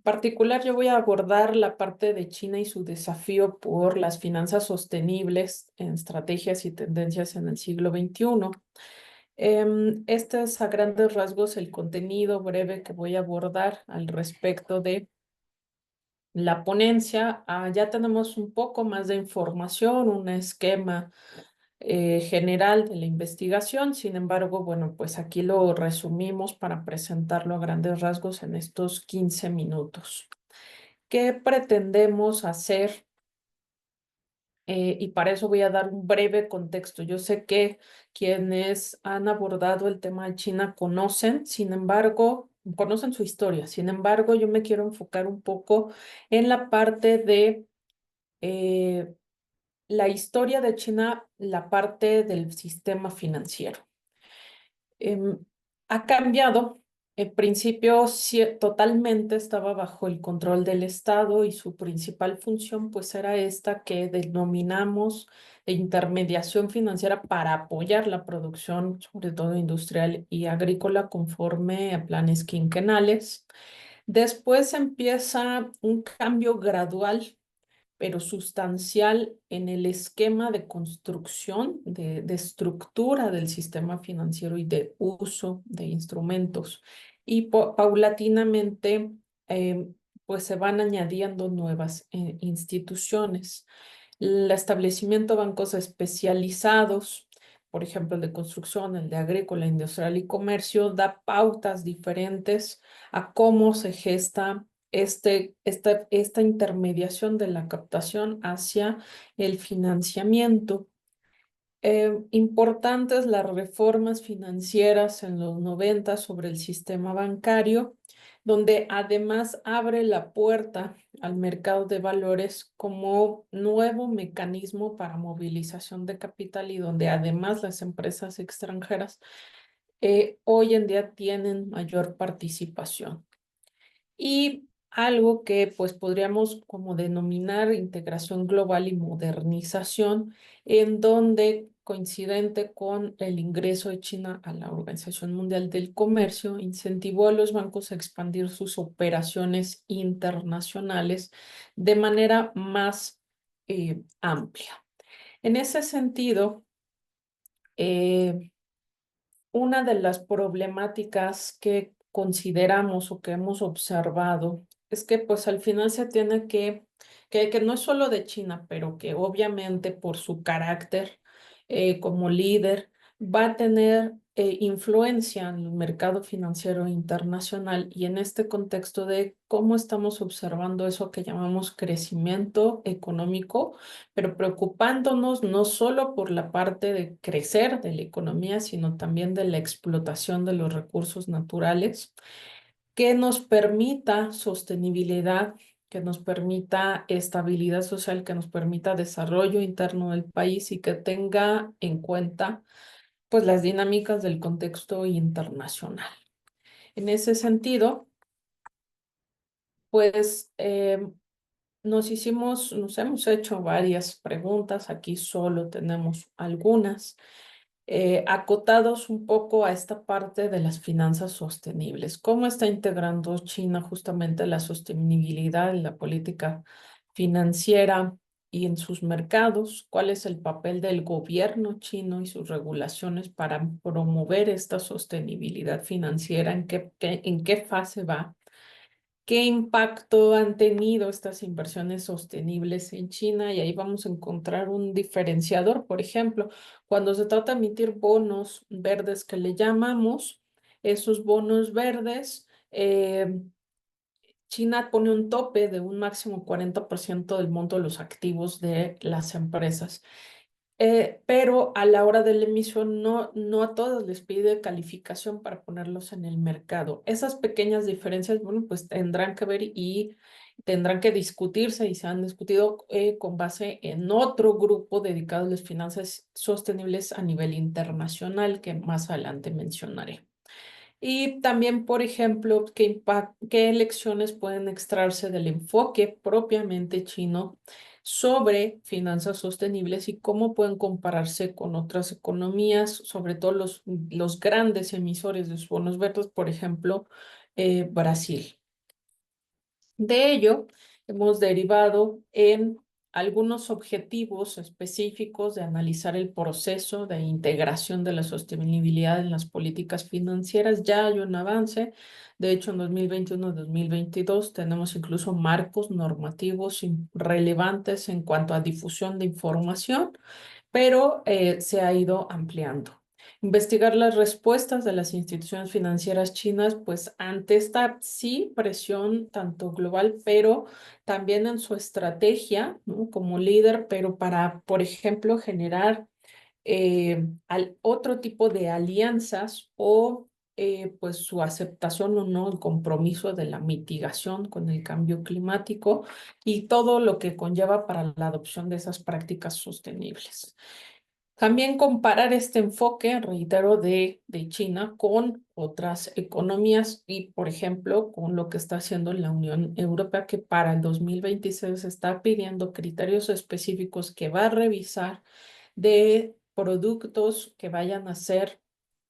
particular, yo voy a abordar la parte de China y su desafío por las finanzas sostenibles en estrategias y tendencias en el siglo XXI. Este es a grandes rasgos el contenido breve que voy a abordar al respecto de la ponencia. Ya tenemos un poco más de información, un esquema general de la investigación. Sin embargo, bueno, pues aquí lo resumimos para presentarlo a grandes rasgos en estos 15 minutos. ¿Qué pretendemos hacer? Y para eso voy a dar un breve contexto. Yo sé que quienes han abordado el tema de China conocen, sin embargo, conocen su historia. Sin embargo, yo me quiero enfocar un poco en la parte de la historia de China, la parte del sistema financiero. Ha cambiado. En principio, totalmente estaba bajo el control del Estado y su principal función pues era esta que denominamos de intermediación financiera para apoyar la producción, sobre todo industrial y agrícola, conforme a planes quinquenales. Después empieza un cambio gradual pero sustancial en el esquema de construcción, de estructura del sistema financiero y de uso de instrumentos. Y paulatinamente, pues se van añadiendo nuevas instituciones. El establecimiento de bancos especializados, por ejemplo, el de construcción, el de agrícola, industrial y comercio, da pautas diferentes a cómo se gesta esta intermediación de la captación hacia el financiamiento. Importantes las reformas financieras en los 90 sobre el sistema bancario, donde además abre la puerta al mercado de valores como nuevo mecanismo para movilización de capital y donde además las empresas extranjeras hoy en día tienen mayor participación. Y algo que pues podríamos como denominar integración global y modernización, en donde coincidente con el ingreso de China a la Organización Mundial del Comercio, incentivó a los bancos a expandir sus operaciones internacionales de manera más amplia. En ese sentido, una de las problemáticas que consideramos o que hemos observado es que pues al final se tiene que no es solo de China, pero que obviamente por su carácter como líder va a tener influencia en el mercado financiero internacional y en este contexto de cómo estamos observando eso que llamamos crecimiento económico, pero preocupándonos no solo por la parte de crecer de la economía, sino también de la explotación de los recursos naturales que nos permita sostenibilidad, que nos permita estabilidad social, que nos permita desarrollo interno del país y que tenga en cuenta pues las dinámicas del contexto internacional. En ese sentido, pues nos hemos hecho varias preguntas, aquí solo tenemos algunas acotados un poco a esta parte de las finanzas sostenibles. ¿Cómo está integrando China justamente la sostenibilidad en la política financiera y en sus mercados? ¿Cuál es el papel del gobierno chino y sus regulaciones para promover esta sostenibilidad financiera? En qué fase va? ¿Qué impacto han tenido estas inversiones sostenibles en China? Y ahí vamos a encontrar un diferenciador. Por ejemplo, cuando se trata de emitir bonos verdes que le llamamos, esos bonos verdes, China pone un tope de un máximo 40% del monto de los activos de las empresas. Pero a la hora de la emisión no a todos les pide calificación para ponerlos en el mercado. Esas pequeñas diferencias, bueno, pues tendrán que ver y tendrán que discutirse y se han discutido con base en otro grupo dedicado a las finanzas sostenibles a nivel internacional que más adelante mencionaré. Y también, por ejemplo, qué lecciones pueden extraerse del enfoque propiamente chino sobre finanzas sostenibles y cómo pueden compararse con otras economías, sobre todo los grandes emisores de bonos verdes, por ejemplo, Brasil. De ello, hemos derivado en algunos objetivos específicos de analizar el proceso de integración de la sostenibilidad en las políticas financieras. Ya hay un avance. De hecho, en 2021-2022 tenemos incluso marcos normativos relevantes en cuanto a difusión de información, pero se ha ido ampliando. Investigar las respuestas de las instituciones financieras chinas, pues ante esta sí presión tanto global, pero también en su estrategia, ¿no? Como líder, pero para, por ejemplo, generar otro tipo de alianzas o pues su aceptación o no, el compromiso de la mitigación con el cambio climático y todo lo que conlleva para la adopción de esas prácticas sostenibles. También comparar este enfoque, reitero, de China con otras economías y, por ejemplo, con lo que está haciendo la Unión Europea, que para el 2026 está pidiendo criterios específicos que va a revisar de productos que vayan a ser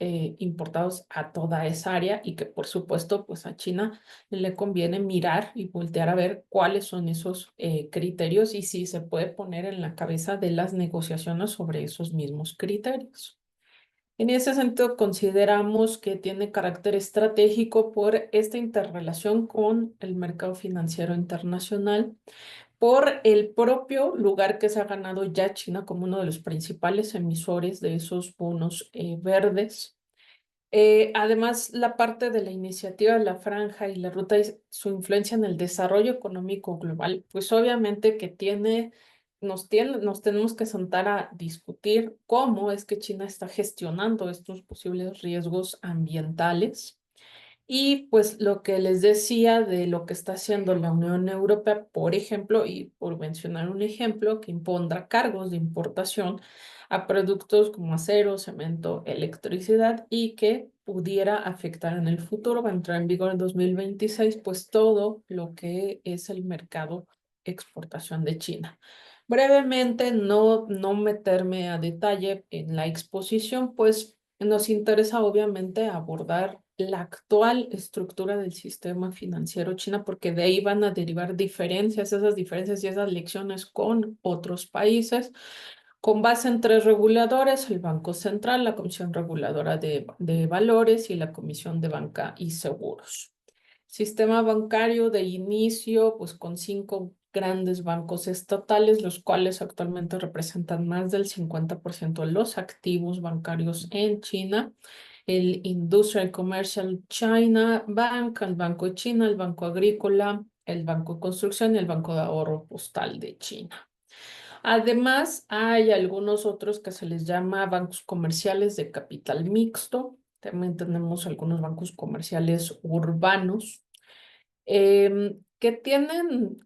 importados a toda esa área y que, por supuesto, pues a China le conviene mirar y voltear a ver cuáles son esos criterios y si se puede poner en la cabeza de las negociaciones sobre esos mismos criterios. En ese sentido, consideramos que tiene carácter estratégico por esta interrelación con el mercado financiero internacional, por el propio lugar que se ha ganado ya China como uno de los principales emisores de esos bonos verdes. Además, la parte de la iniciativa de la franja y la ruta y su influencia en el desarrollo económico global, pues obviamente que nos tenemos que sentar a discutir cómo es que China está gestionando estos posibles riesgos ambientales. Y pues lo que les decía de lo que está haciendo la Unión Europea, por ejemplo, y por mencionar un ejemplo, que impondrá cargos de importación a productos como acero, cemento, electricidad y que pudiera afectar en el futuro, va a entrar en vigor en 2026, pues todo lo que es el mercado exportación de China. Brevemente, no meterme a detalle en la exposición, pues nos interesa obviamente abordar la actual estructura del sistema financiero china, porque de ahí van a derivar diferencias, esas diferencias y esas lecciones con otros países, con base en tres reguladores, el Banco Central, la Comisión Reguladora de Valores y la Comisión de Banca y Seguros. Sistema bancario de inicio, pues con 5 grandes bancos estatales, los cuales actualmente representan más del 50% de los activos bancarios en China. El Industrial Commercial China Bank, el Banco de China, el Banco Agrícola, el Banco de Construcción y el Banco de Ahorro Postal de China. Además, hay algunos otros que se les llama bancos comerciales de capital mixto. También tenemos algunos bancos comerciales urbanos que tienen,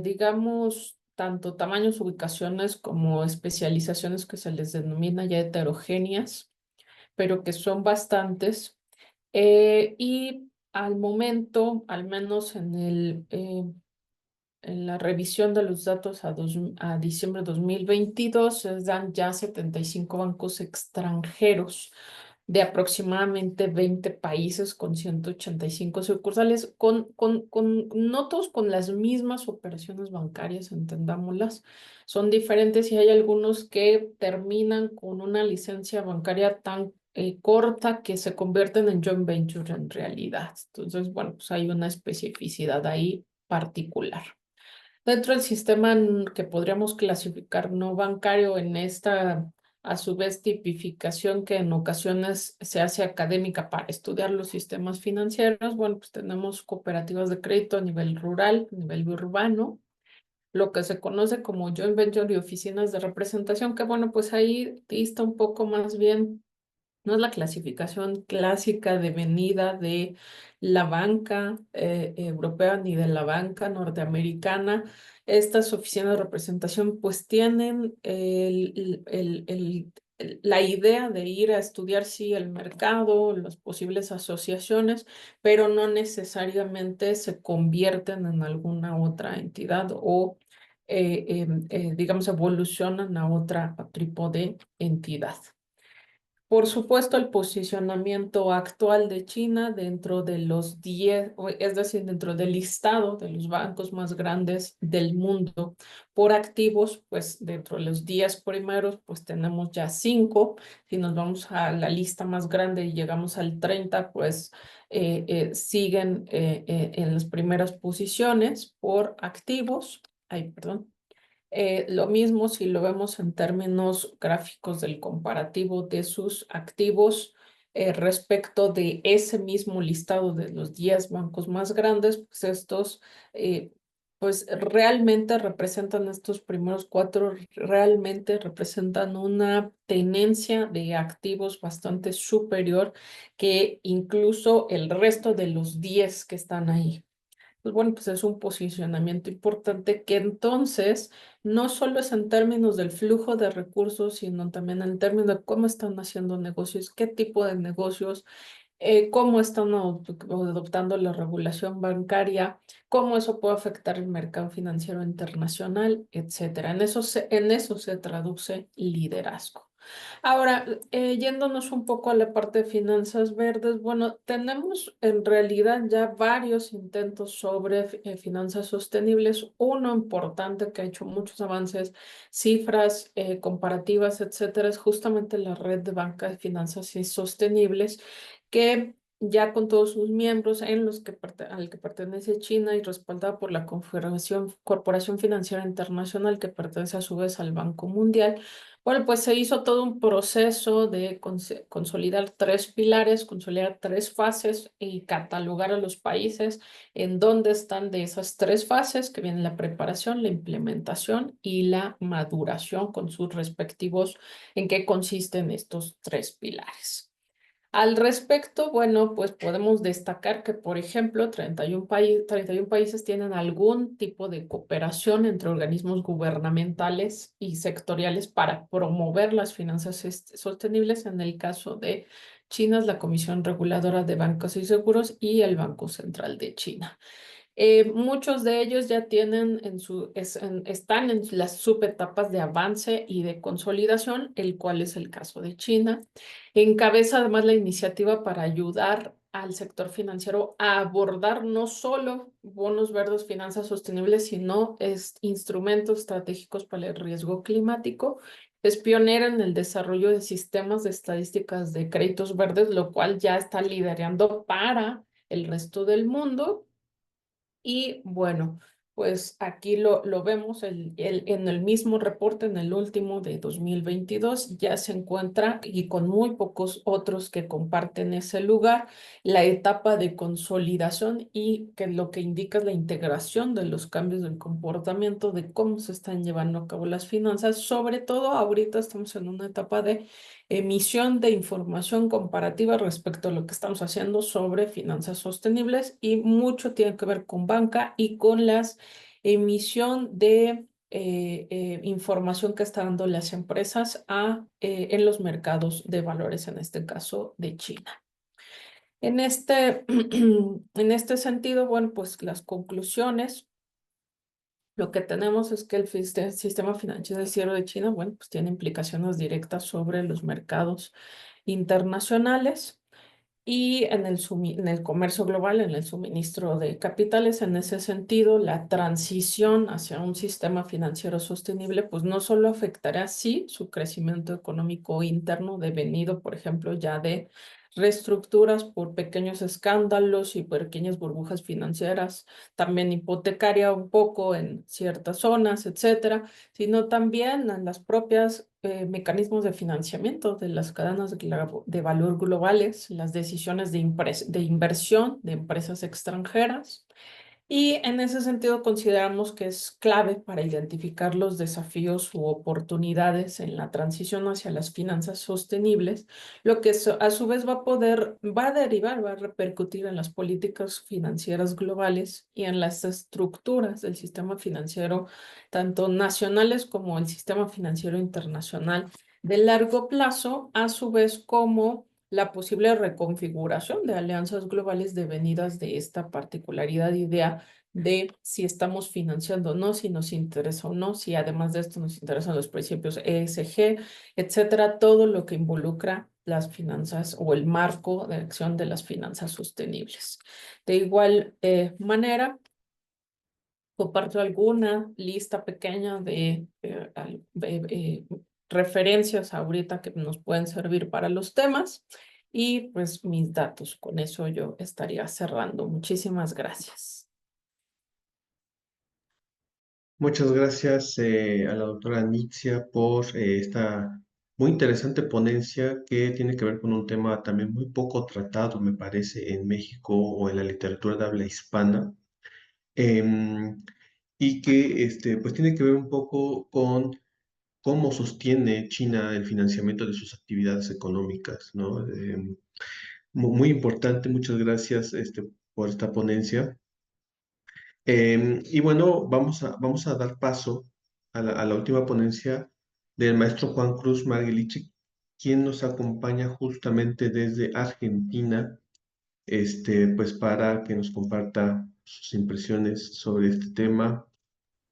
digamos, tanto tamaños, ubicaciones como especializaciones que se les denomina ya heterogéneas, pero que son bastantes. Y al momento, al menos en la revisión de los datos a diciembre de 2022, se dan ya 75 bancos extranjeros de aproximadamente 20 países con 185 sucursales, no todos con las mismas operaciones bancarias, entendámoslas, son diferentes y hay algunos que terminan con una licencia bancaria tan corta que se convierten en joint venture en realidad. Entonces, bueno, pues hay una especificidad ahí particular. Dentro del sistema que podríamos clasificar no bancario en esta, a su vez, tipificación que en ocasiones se hace académica para estudiar los sistemas financieros, bueno, pues tenemos cooperativas de crédito a nivel rural, a nivel urbano, lo que se conoce como joint venture y oficinas de representación, que bueno, pues ahí dista un poco más bien. No es la clasificación clásica de venida de la banca europea ni de la banca norteamericana. Estas oficinas de representación pues tienen la idea de ir a estudiar sí el mercado, las posibles asociaciones, pero no necesariamente se convierten en alguna otra entidad o digamos evolucionan a otra tipo de entidad. Por supuesto, el posicionamiento actual de China dentro de los 10, es decir, dentro del listado de los bancos más grandes del mundo por activos, pues dentro de los 10 primeros, pues tenemos ya 5. Si nos vamos a la lista más grande y llegamos al 30, pues siguen en las primeras posiciones por activos. Ay, perdón. Lo mismo si lo vemos en términos gráficos del comparativo de sus activos respecto de ese mismo listado de los 10 bancos más grandes, pues estos pues realmente representan, estos primeros 4 realmente representan una tenencia de activos bastante superior que incluso el resto de los 10 que están ahí. Pues bueno, pues es un posicionamiento importante que entonces no solo es en términos del flujo de recursos, sino también en términos de cómo están haciendo negocios, qué tipo de negocios, cómo están adoptando la regulación bancaria, cómo eso puede afectar el mercado financiero internacional, etcétera. En eso se traduce liderazgo. Ahora, yéndonos un poco a la parte de finanzas verdes, bueno, tenemos en realidad ya varios intentos sobre finanzas sostenibles. Uno importante que ha hecho muchos avances, cifras comparativas, etcétera, es justamente la red de banca de finanzas sostenibles, que ya con todos sus miembros al que pertenece China y respaldada por la Corporación Financiera Internacional, que pertenece a su vez al Banco Mundial. Bueno, pues se hizo todo un proceso de consolidar 3 pilares, consolidar 3 fases y catalogar a los países en dónde están de esas 3 fases, que vienen la preparación, la implementación y la maduración con sus respectivos, en qué consisten estos 3 pilares. Al respecto, bueno, pues podemos destacar que, por ejemplo, 31 países tienen algún tipo de cooperación entre organismos gubernamentales y sectoriales para promover las finanzas sostenibles. En el caso de China, es la Comisión Reguladora de Bancos y Seguros y el Banco Central de China. Muchos de ellos ya tienen están en las subetapas de avance y de consolidación, el cual es el caso de China. Encabeza además la iniciativa para ayudar al sector financiero a abordar no solo bonos verdes, finanzas sostenibles, sino instrumentos estratégicos para el riesgo climático. Es pionera en el desarrollo de sistemas de estadísticas de créditos verdes, lo cual ya está liderando para el resto del mundo. Y bueno, pues aquí lo vemos en el mismo reporte, en el último de 2022, ya se encuentra, y con muy pocos otros que comparten ese lugar, la etapa de consolidación, y que lo que indica es la integración de los cambios del comportamiento, de cómo se están llevando a cabo las finanzas. Sobre todo ahorita estamos en una etapa de emisión de información comparativa respecto a lo que estamos haciendo sobre finanzas sostenibles, y mucho tiene que ver con banca y con las emisión de información que están dando las empresas en los mercados de valores, en este caso de China. En este sentido, bueno, pues las conclusiones, lo que tenemos es que el sistema financiero de China, bueno, pues tiene implicaciones directas sobre los mercados internacionales y en el comercio global, en el suministro de capitales. En ese sentido, la transición hacia un sistema financiero sostenible, pues no solo afectará, sí, su crecimiento económico interno, devenido, por ejemplo, ya de reestructuras por pequeños escándalos y pequeñas burbujas financieras, también hipotecaria un poco en ciertas zonas, etcétera, sino también en las propias mecanismos de financiamiento de las cadenas de valor globales, las decisiones de inversión de empresas extranjeras. Y en ese sentido consideramos que es clave para identificar los desafíos u oportunidades en la transición hacia las finanzas sostenibles, lo que a su vez va a derivar, va a repercutir en las políticas financieras globales y en las estructuras del sistema financiero, tanto nacionales como el sistema financiero internacional de largo plazo, a su vez como la posible reconfiguración de alianzas globales devenidas de esta particularidad idea de si estamos financiando o no, si nos interesa o no, si además de esto nos interesan los principios ESG, etcétera, todo lo que involucra las finanzas o el marco de acción de las finanzas sostenibles. De igual manera, comparto alguna lista pequeña de referencias ahorita que nos pueden servir para los temas, y pues mis datos. Con eso yo estaría cerrando. Muchísimas gracias. Muchas gracias a la doctora Nitzia por esta muy interesante ponencia que tiene que ver con un tema también muy poco tratado, me parece, en México o en la literatura de habla hispana. Em, y que pues tiene que ver un poco con cómo sostiene China el financiamiento de sus actividades económicas, ¿no? Muy importante, muchas gracias por esta ponencia. Y bueno, vamos a dar paso a la última ponencia del maestro Juan Cruz Margueliche, quien nos acompaña justamente desde Argentina, pues para que nos comparta sus impresiones sobre este tema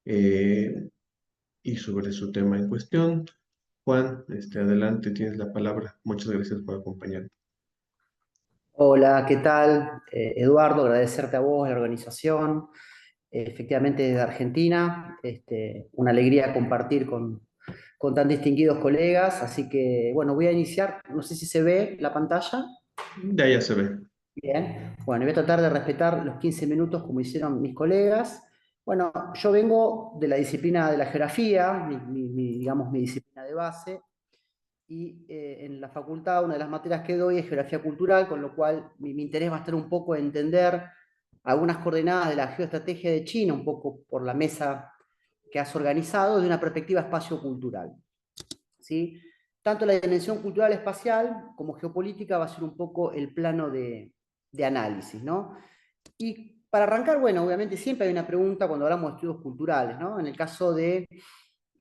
eh, y sobre su tema en cuestión. Juan, adelante, tienes la palabra. Muchas gracias por acompañarnos. Hola, ¿qué tal? Eduardo, agradecerte a vos, a la organización, efectivamente desde Argentina, una alegría compartir con tan distinguidos colegas, así que bueno, voy a iniciar, no sé si se ve la pantalla. De allá se ve. Bien, bueno, voy a tratar de respetar los 15 minutos como hicieron mis colegas. Bueno, yo vengo de la disciplina de la geografía, digamos, mi disciplina de base, y en la facultad una de las materias que doy es geografía cultural, con lo cual mi interés va a estar un poco en entender algunas coordenadas de la geoestrategia de China, un poco por la mesa que has organizado, de una perspectiva espacio-cultural. ¿Sí? Tanto la dimensión cultural espacial como geopolítica va a ser un poco el plano de análisis, ¿no? Y para arrancar, bueno, obviamente siempre hay una pregunta cuando hablamos de estudios culturales, ¿no? En el caso de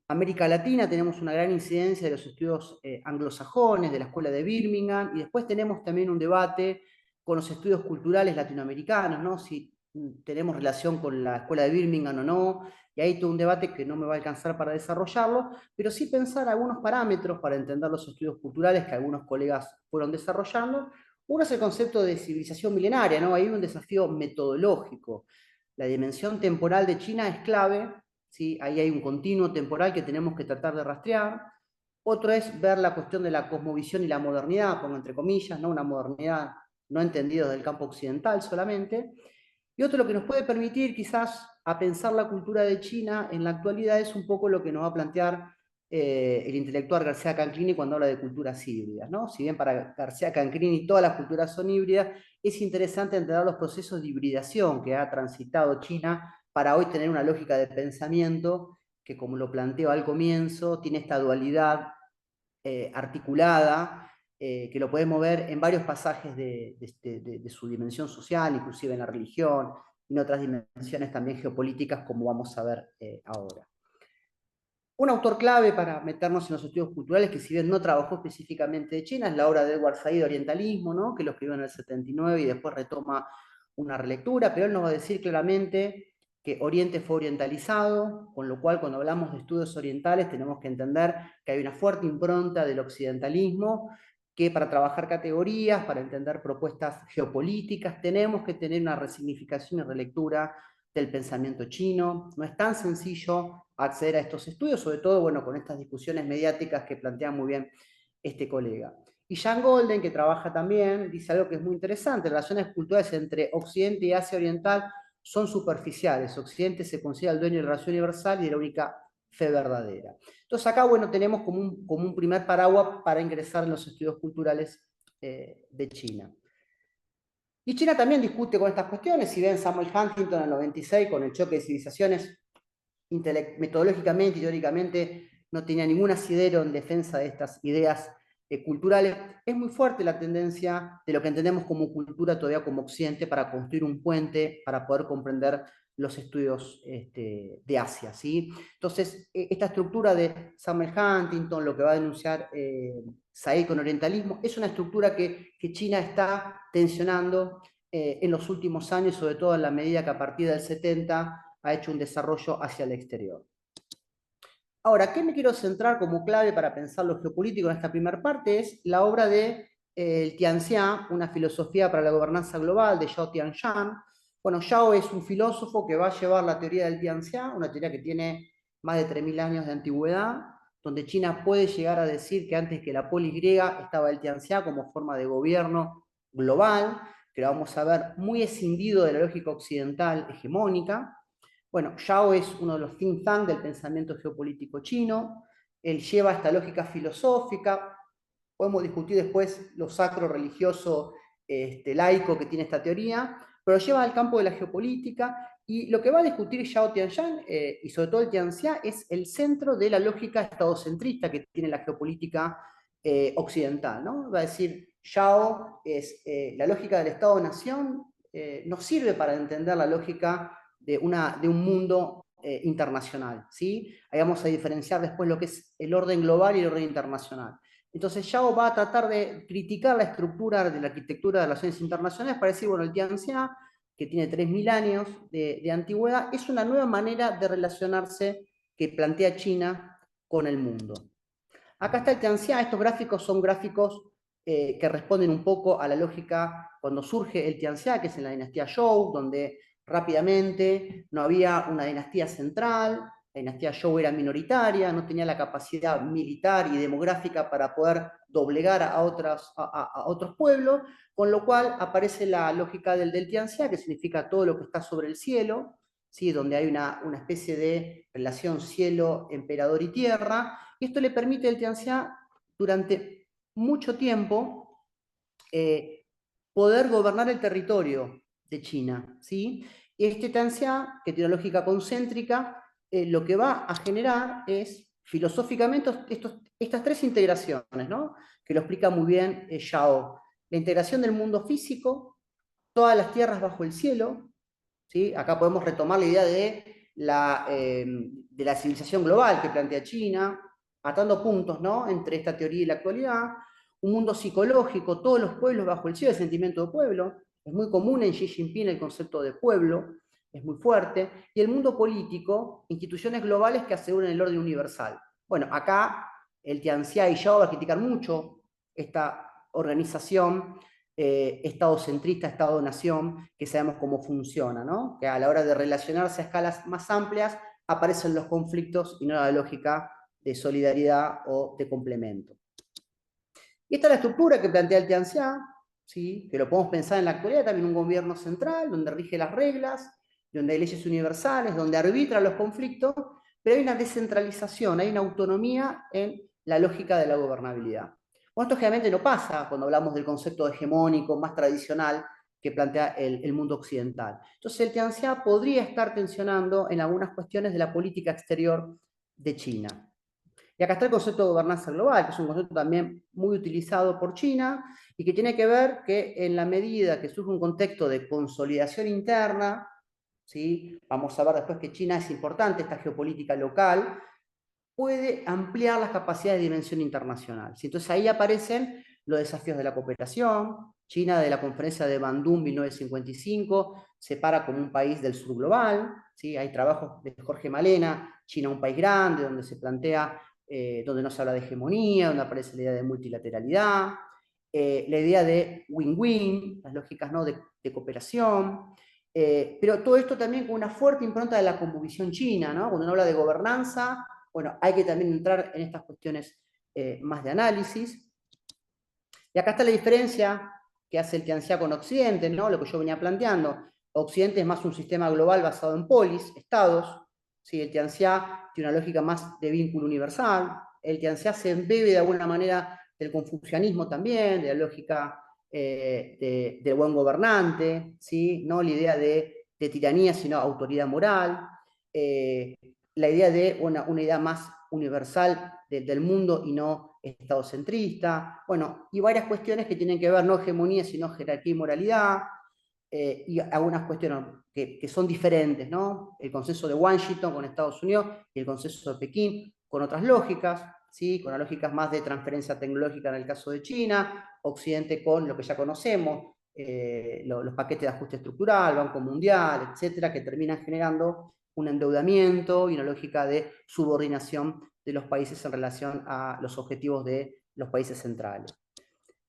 América Latina tenemos una gran incidencia de los estudios anglosajones, de la escuela de Birmingham, y después tenemos también un debate con los estudios culturales latinoamericanos, ¿no? Si tenemos relación con la escuela de Birmingham o no, y ahí todo un debate que no me va a alcanzar para desarrollarlo, pero sí pensar algunos parámetros para entender los estudios culturales que algunos colegas fueron desarrollando. Uno es el concepto de civilización milenaria, ¿no? Hay un desafío metodológico. La dimensión temporal de China es clave. ¿Sí? Ahí hay un continuo temporal que tenemos que tratar de rastrear. Otro es ver la cuestión de la cosmovisión y la modernidad, pongo entre comillas, ¿no? Una modernidad no entendidos del campo occidental solamente. Y otro lo que nos puede permitir quizás a pensar la cultura de China en la actualidad es un poco lo que nos va a plantear el intelectual García Canclini cuando habla de culturas híbridas, ¿no? Si bien para García Canclini todas las culturas son híbridas, es interesante entender los procesos de hibridación que ha transitado China para hoy tener una lógica de pensamiento que, como lo planteo al comienzo, tiene esta dualidad articulada, que lo podemos ver en varios pasajes de su dimensión social, inclusive en la religión, y en otras dimensiones también geopolíticas, como vamos a ver ahora. Un autor clave para meternos en los estudios culturales, que si bien no trabajó específicamente de China, es la obra de Edward Said, Orientalismo, ¿no? Que lo escribió en el 79 y después retoma una relectura, pero él nos va a decir claramente que Oriente fue orientalizado, con lo cual cuando hablamos de estudios orientales tenemos que entender que hay una fuerte impronta del occidentalismo, que para trabajar categorías, para entender propuestas geopolíticas, tenemos que tener una resignificación y relectura del pensamiento chino. No es tan sencillo acceder a estos estudios, sobre todo, bueno, con estas discusiones mediáticas que plantea muy bien este colega. Y Jean Golden, que trabaja también, dice algo que es muy interesante: las relaciones culturales entre Occidente y Asia Oriental son superficiales. Occidente se considera el dueño de la relación universal y de la única fe verdadera. Entonces acá, bueno, tenemos como un primer paraguas para ingresar en los estudios culturales de China. Y China también discute con estas cuestiones. Si ven Samuel Huntington en el 96 con el choque de civilizaciones, metodológicamente y teóricamente no tenía ningún asidero en defensa de estas ideas culturales. Es muy fuerte la tendencia de lo que entendemos como cultura todavía como Occidente para construir un puente para poder comprender los estudios de Asia, ¿sí? Entonces, esta estructura de Samuel Huntington, lo que va a denunciar Said con orientalismo, es una estructura que China está tensionando en los últimos años, sobre todo en la medida que a partir del 70 ha hecho un desarrollo hacia el exterior. Ahora, ¿qué me quiero centrar como clave para pensar lo geopolítico en esta primera parte? Es la obra de el Tianxia, una filosofía para la gobernanza global, de Zhao Tianshan. Bueno, Zhao es un filósofo que va a llevar la teoría del Tianxia, una teoría que tiene más de 3000 años de antigüedad, donde China puede llegar a decir que antes que la polis griega estaba el Tianxia como forma de gobierno global, que lo vamos a ver muy escindido de la lógica occidental hegemónica. Bueno, Zhao es uno de los think tanks del pensamiento geopolítico chino. Él lleva esta lógica filosófica. Podemos discutir después lo sacro religioso laico que tiene esta teoría, pero lo lleva al campo de la geopolítica. Y lo que va a discutir Zhao Tianshan, y sobre todo el Tianxia, es el centro de la lógica estadocentrista que tiene la geopolítica occidental, ¿no? Va a decir, Zhao es la lógica del Estado-nación, nos sirve para entender la lógica de un mundo internacional, ¿sí? Ahí vamos a diferenciar después lo que es el orden global y el orden internacional. Entonces Zhao va a tratar de criticar la estructura de la arquitectura de relaciones internacionales para decir, bueno, el Tianxia, que tiene 3000 años de antigüedad, es una nueva manera de relacionarse que plantea China con el mundo. Acá está el Tianxia. Estos gráficos son gráficos que responden un poco a la lógica cuando surge el Tianxia, que es en la dinastía Zhou, donde rápidamente no había una dinastía central, la dinastía Zhou era minoritaria, no tenía la capacidad militar y demográfica para poder doblegar a otros pueblos, con lo cual aparece la lógica del Tianxia, que significa todo lo que está sobre el cielo, ¿sí? Donde hay una especie de relación cielo, emperador y tierra, y esto le permite al Tianxia durante mucho tiempo poder gobernar el territorio de China, ¿sí? Y este Tianxia, que tiene una lógica concéntrica, lo que va a generar es filosóficamente estas tres integraciones, ¿no? Que lo explica muy bien Zhao. La integración del mundo físico, todas las tierras bajo el cielo, ¿sí? Acá podemos retomar la idea de la civilización global que plantea China, atando puntos, ¿no? Entre esta teoría y la actualidad. Un mundo psicológico, todos los pueblos bajo el cielo, el sentimiento de pueblo. Es muy común en Xi Jinping el concepto de pueblo, es muy fuerte. Y el mundo político, instituciones globales que aseguran el orden universal. Bueno, acá el Tianxia y Zhao va a criticar mucho esta organización Estado-centrista, Estado-nación, que sabemos cómo funciona, ¿no? Que a la hora de relacionarse a escalas más amplias aparecen los conflictos y no la lógica de solidaridad o de complemento. Y esta es la estructura que plantea el Tianxia. ¿sí? Que lo podemos pensar en la actualidad también un gobierno central, donde rige las reglas, donde hay leyes universales, donde arbitra los conflictos, pero hay una descentralización, hay una autonomía en la lógica de la gobernabilidad. Bueno, esto generalmente no pasa cuando hablamos del concepto hegemónico más tradicional que plantea el mundo occidental. Entonces el Tianxia podría estar tensionando en algunas cuestiones de la política exterior de China. Y acá está el concepto de gobernanza global, que es un concepto también muy utilizado por China y que tiene que ver que en la medida que surge un contexto de consolidación interna, ¿sí? Vamos a ver después que China es importante, esta geopolítica local, puede ampliar las capacidades de dimensión internacional. ¿Sí? Entonces ahí aparecen los desafíos de la cooperación. China, de la conferencia de Bandung 1955, se para como un país del sur global. ¿Sí? Hay trabajos de Jorge Malena, China un país grande, donde se plantea, donde no se habla de hegemonía, donde aparece la idea de multilateralidad, la idea de win-win, las lógicas, ¿no? de cooperación. Pero todo esto también con una fuerte impronta de la cosmovisión china, ¿no? Cuando uno habla de gobernanza, bueno, hay que también entrar en estas cuestiones más de análisis. Y acá está la diferencia que hace el Tianxia con Occidente, ¿no? Lo que yo venía planteando. Occidente es más un sistema global basado en polis, estados. ¿Sí? El Tianxia tiene una lógica más de vínculo universal. El Tianxia se embebe de alguna manera del confucianismo también, de la lógica del buen gobernante, ¿sí? No la idea de tiranía, sino autoridad moral. La idea de una idea más universal del mundo y no estadocentrista, bueno, y varias cuestiones que tienen que ver no hegemonía, sino jerarquía y moralidad, y algunas cuestiones que son diferentes, ¿no? El consenso de Washington con Estados Unidos y el consenso de Pekín con otras lógicas, ¿sí? Con las lógicas más de transferencia tecnológica en el caso de China, Occidente con lo que ya conocemos, los paquetes de ajuste estructural, Banco Mundial, etcétera, que terminan generando un endeudamiento y una lógica de subordinación de los países en relación a los objetivos de los países centrales.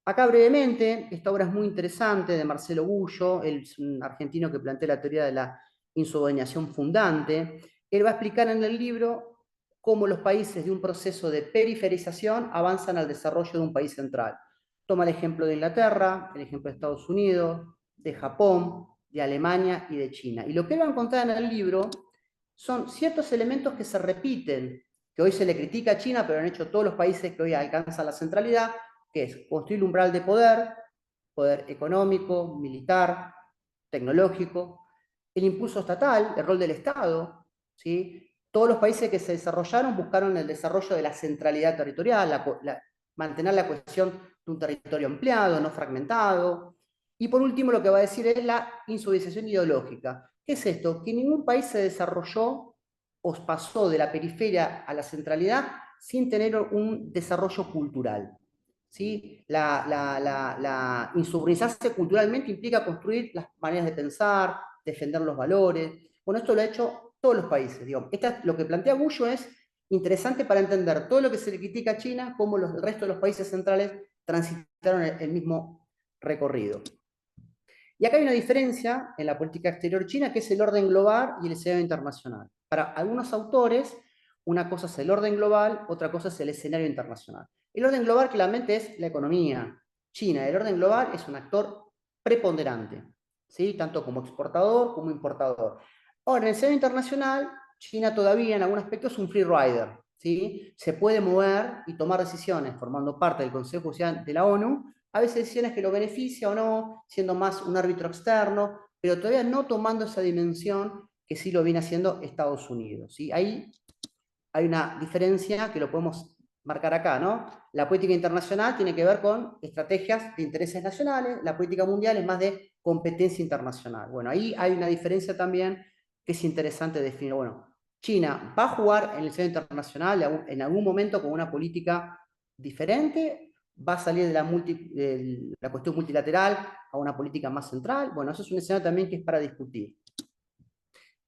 Acá brevemente, esta obra es muy interesante de Marcelo Gullo, él es un argentino que plantea la teoría de la insubordinación fundante. Él va a explicar en el libro cómo los países de un proceso de periferización avanzan al desarrollo de un país central. Toma el ejemplo de Inglaterra, el ejemplo de Estados Unidos, de Japón, de Alemania y de China. Y lo que él va a encontrar en el libro son ciertos elementos que se repiten, que hoy se le critica a China, pero han hecho todos los países que hoy alcanzan la centralidad, que es construir un umbral de poder económico, militar, tecnológico, el impulso estatal, el rol del Estado, ¿sí? Todos los países que se desarrollaron buscaron el desarrollo de la centralidad territorial, mantener la cohesión de un territorio ampliado, no fragmentado. Y por último, lo que va a decir es la insubordinación ideológica. ¿Qué es esto? Que ningún país se desarrolló o pasó de la periferia a la centralidad sin tener un desarrollo cultural. ¿Sí? La insubordinarse culturalmente implica construir las maneras de pensar, defender los valores. Bueno, esto lo ha hecho todos los países. Digamos. Lo que plantea Gullo es interesante para entender todo lo que se le critica a China, cómo el resto de los países centrales transitaron el mismo recorrido. Y acá hay una diferencia en la política exterior china, que es el orden global y el escenario internacional. Para algunos autores, una cosa es el orden global, otra cosa es el escenario internacional. El orden global claramente es la economía china. El orden global es un actor preponderante, ¿sí? Tanto como exportador como importador. Ahora, en el escenario internacional, China todavía en algún aspecto es un free rider, ¿sí? Se puede mover y tomar decisiones formando parte del Consejo Social de la ONU, a veces decisiones que lo beneficia o no, siendo más un árbitro externo, pero todavía no tomando esa dimensión que sí lo viene haciendo Estados Unidos, ¿sí? Ahí hay una diferencia que lo podemos marcar acá, ¿no? La política internacional tiene que ver con estrategias de intereses nacionales, la política mundial es más de competencia internacional. Bueno, ahí hay una diferencia también que es interesante definir. Bueno, China va a jugar en el escenario internacional en algún momento con una política diferente, va a salir de la cuestión multilateral a una política más central. Bueno, eso es un escenario también que es para discutir.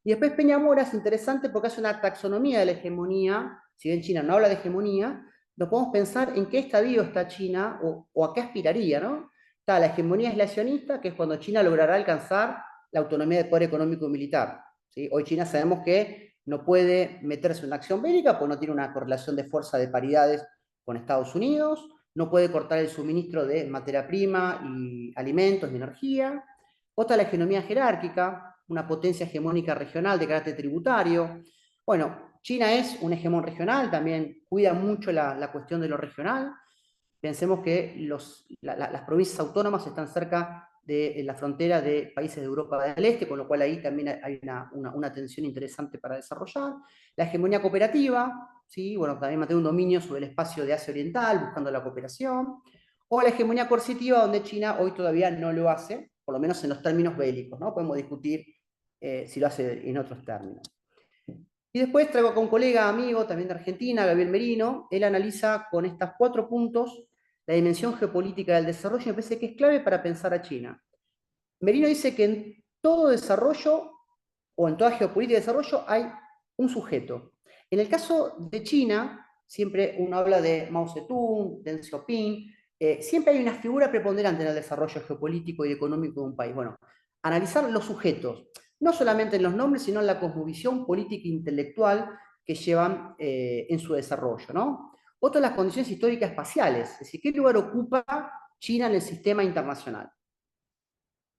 Y después Peñamora es interesante porque hace una taxonomía de la hegemonía. Si bien China no habla de hegemonía, nos podemos pensar en qué estadio está China o a qué aspiraría, ¿no? Está la hegemonía aislacionista, que es cuando China logrará alcanzar la autonomía de poder económico y militar. ¿Sí? Hoy China sabemos que no puede meterse en una acción bélica porque no tiene una correlación de fuerza de paridades con Estados Unidos, no puede cortar el suministro de materia prima y alimentos y energía. Otra, la hegemonía jerárquica, una potencia hegemónica regional de carácter tributario. Bueno, China es un hegemón regional, también cuida mucho la cuestión de lo regional. Pensemos que las provincias autónomas están cerca de la frontera de países de Europa del Este, con lo cual ahí también hay una tensión interesante para desarrollar. La hegemonía cooperativa, ¿sí? Bueno, también mantener un dominio sobre el espacio de Asia Oriental, buscando la cooperación. O la hegemonía coercitiva, donde China hoy todavía no lo hace, por lo menos en los términos bélicos, ¿no? Podemos discutir si lo hace en otros términos. Y después traigo acá un colega, amigo, también de Argentina, Gabriel Merino. Él analiza con estos 4 puntos la dimensión geopolítica del desarrollo, y me parece que es clave para pensar a China. Merino dice que en todo desarrollo, o en toda geopolítica de desarrollo, hay un sujeto. En el caso de China, siempre uno habla de Mao Zedong, Deng Xiaoping, siempre hay una figura preponderante en el desarrollo geopolítico y económico de un país. Bueno, analizar los sujetos, no solamente en los nombres, sino en la cosmovisión política e intelectual que llevan en su desarrollo, ¿no? Otra de las condiciones históricas espaciales, es decir, ¿qué lugar ocupa China en el sistema internacional?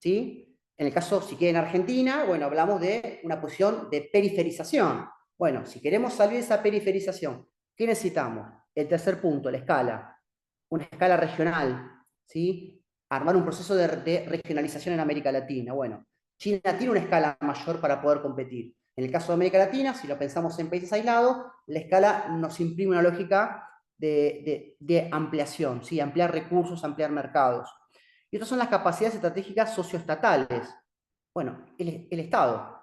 ¿Sí? En el caso, si quieren Argentina, bueno, hablamos de una posición de periferización. Bueno, si queremos salir de esa periferización, ¿qué necesitamos? El tercer punto, la escala. Una escala regional, ¿sí? Armar un proceso de regionalización en América Latina. Bueno, China tiene una escala mayor para poder competir. En el caso de América Latina, si lo pensamos en países aislados, la escala nos imprime una lógica de ampliación, ¿sí? Ampliar recursos, ampliar mercados. Y otras son las capacidades estratégicas socioestatales. Bueno, el Estado.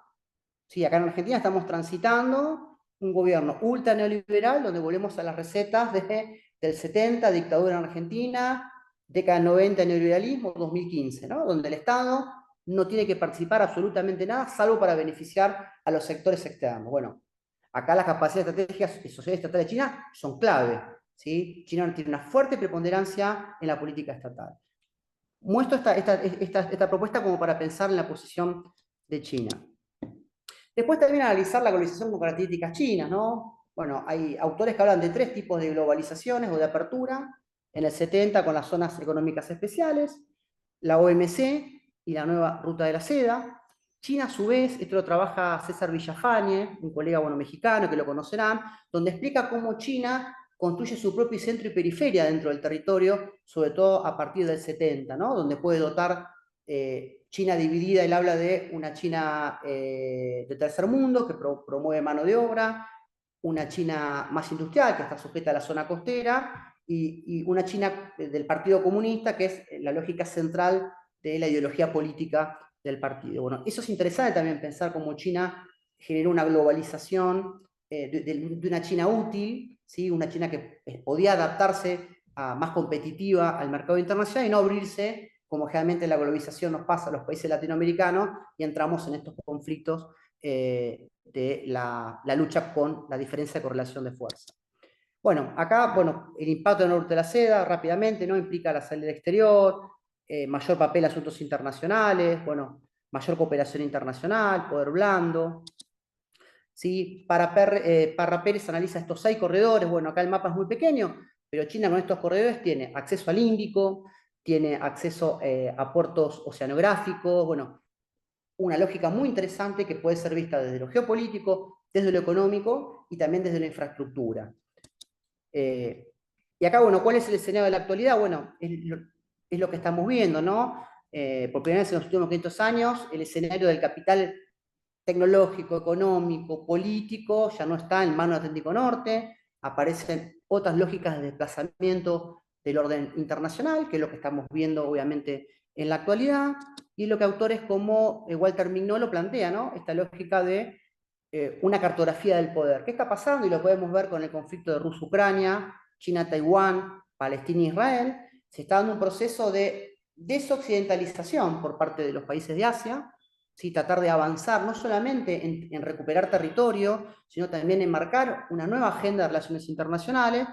Sí, acá en Argentina estamos transitando un gobierno ultra neoliberal, donde volvemos a las recetas del 70, dictadura en Argentina, década 90, neoliberalismo, 2015, ¿no? Donde el Estado no tiene que participar absolutamente nada, salvo para beneficiar a los sectores externos. Bueno, acá las capacidades estratégicas y sociales estatales de China son clave, ¿sí? China tiene una fuerte preponderancia en la política estatal. Muestro esta propuesta como para pensar en la posición de China. Después también analizar la globalización con características chinas, ¿no? Bueno, hay autores que hablan de 3 tipos de globalizaciones o de apertura, en el 70 con las zonas económicas especiales, la OMC y la nueva ruta de la seda. China, a su vez, esto lo trabaja César Villafañe, un colega mexicano que lo conocerán, donde explica cómo China construye su propio centro y periferia dentro del territorio, sobre todo a partir del 70, ¿no? Donde puede dotar China dividida, él habla de una China de tercer mundo que promueve mano de obra, una China más industrial que está sujeta a la zona costera, y una China del Partido Comunista que es la lógica central de la ideología política del partido. Bueno, eso es interesante también pensar cómo China generó una globalización de una China útil, ¿sí? Una China que podía adaptarse más competitiva al mercado internacional y no abrirse, como generalmente la globalización nos pasa a los países latinoamericanos, y entramos en estos conflictos de la lucha con la diferencia de correlación de fuerza. Bueno, acá, bueno, el impacto del norte de la seda, rápidamente, ¿no? Implica la salida exterior, mayor papel en asuntos internacionales, bueno, mayor cooperación internacional, poder blando. ¿Sí? Parra Pérez analiza estos 6 corredores, bueno, acá el mapa es muy pequeño, pero China con estos corredores tiene acceso al Índico, tiene acceso a puertos oceanográficos, bueno, una lógica muy interesante que puede ser vista desde lo geopolítico, desde lo económico y también desde la infraestructura. Y acá, bueno, ¿cuál es el escenario de la actualidad? Bueno, es lo que estamos viendo, ¿no? Por primera vez en los últimos 500 años, el escenario del capital tecnológico, económico, político, ya no está en manos del Atlántico Norte, aparecen otras lógicas de desplazamiento del orden internacional, que es lo que estamos viendo obviamente en la actualidad, y lo que autores como Walter Mignolo plantean, ¿no? Esta lógica de una cartografía del poder. ¿Qué está pasando? Y lo podemos ver con el conflicto de Rusia-Ucrania, China-Taiwán, Palestina-Israel. Se está dando un proceso de desoccidentalización por parte de los países de Asia, ¿sí? Tratar de avanzar no solamente en recuperar territorio, sino también en marcar una nueva agenda de relaciones internacionales,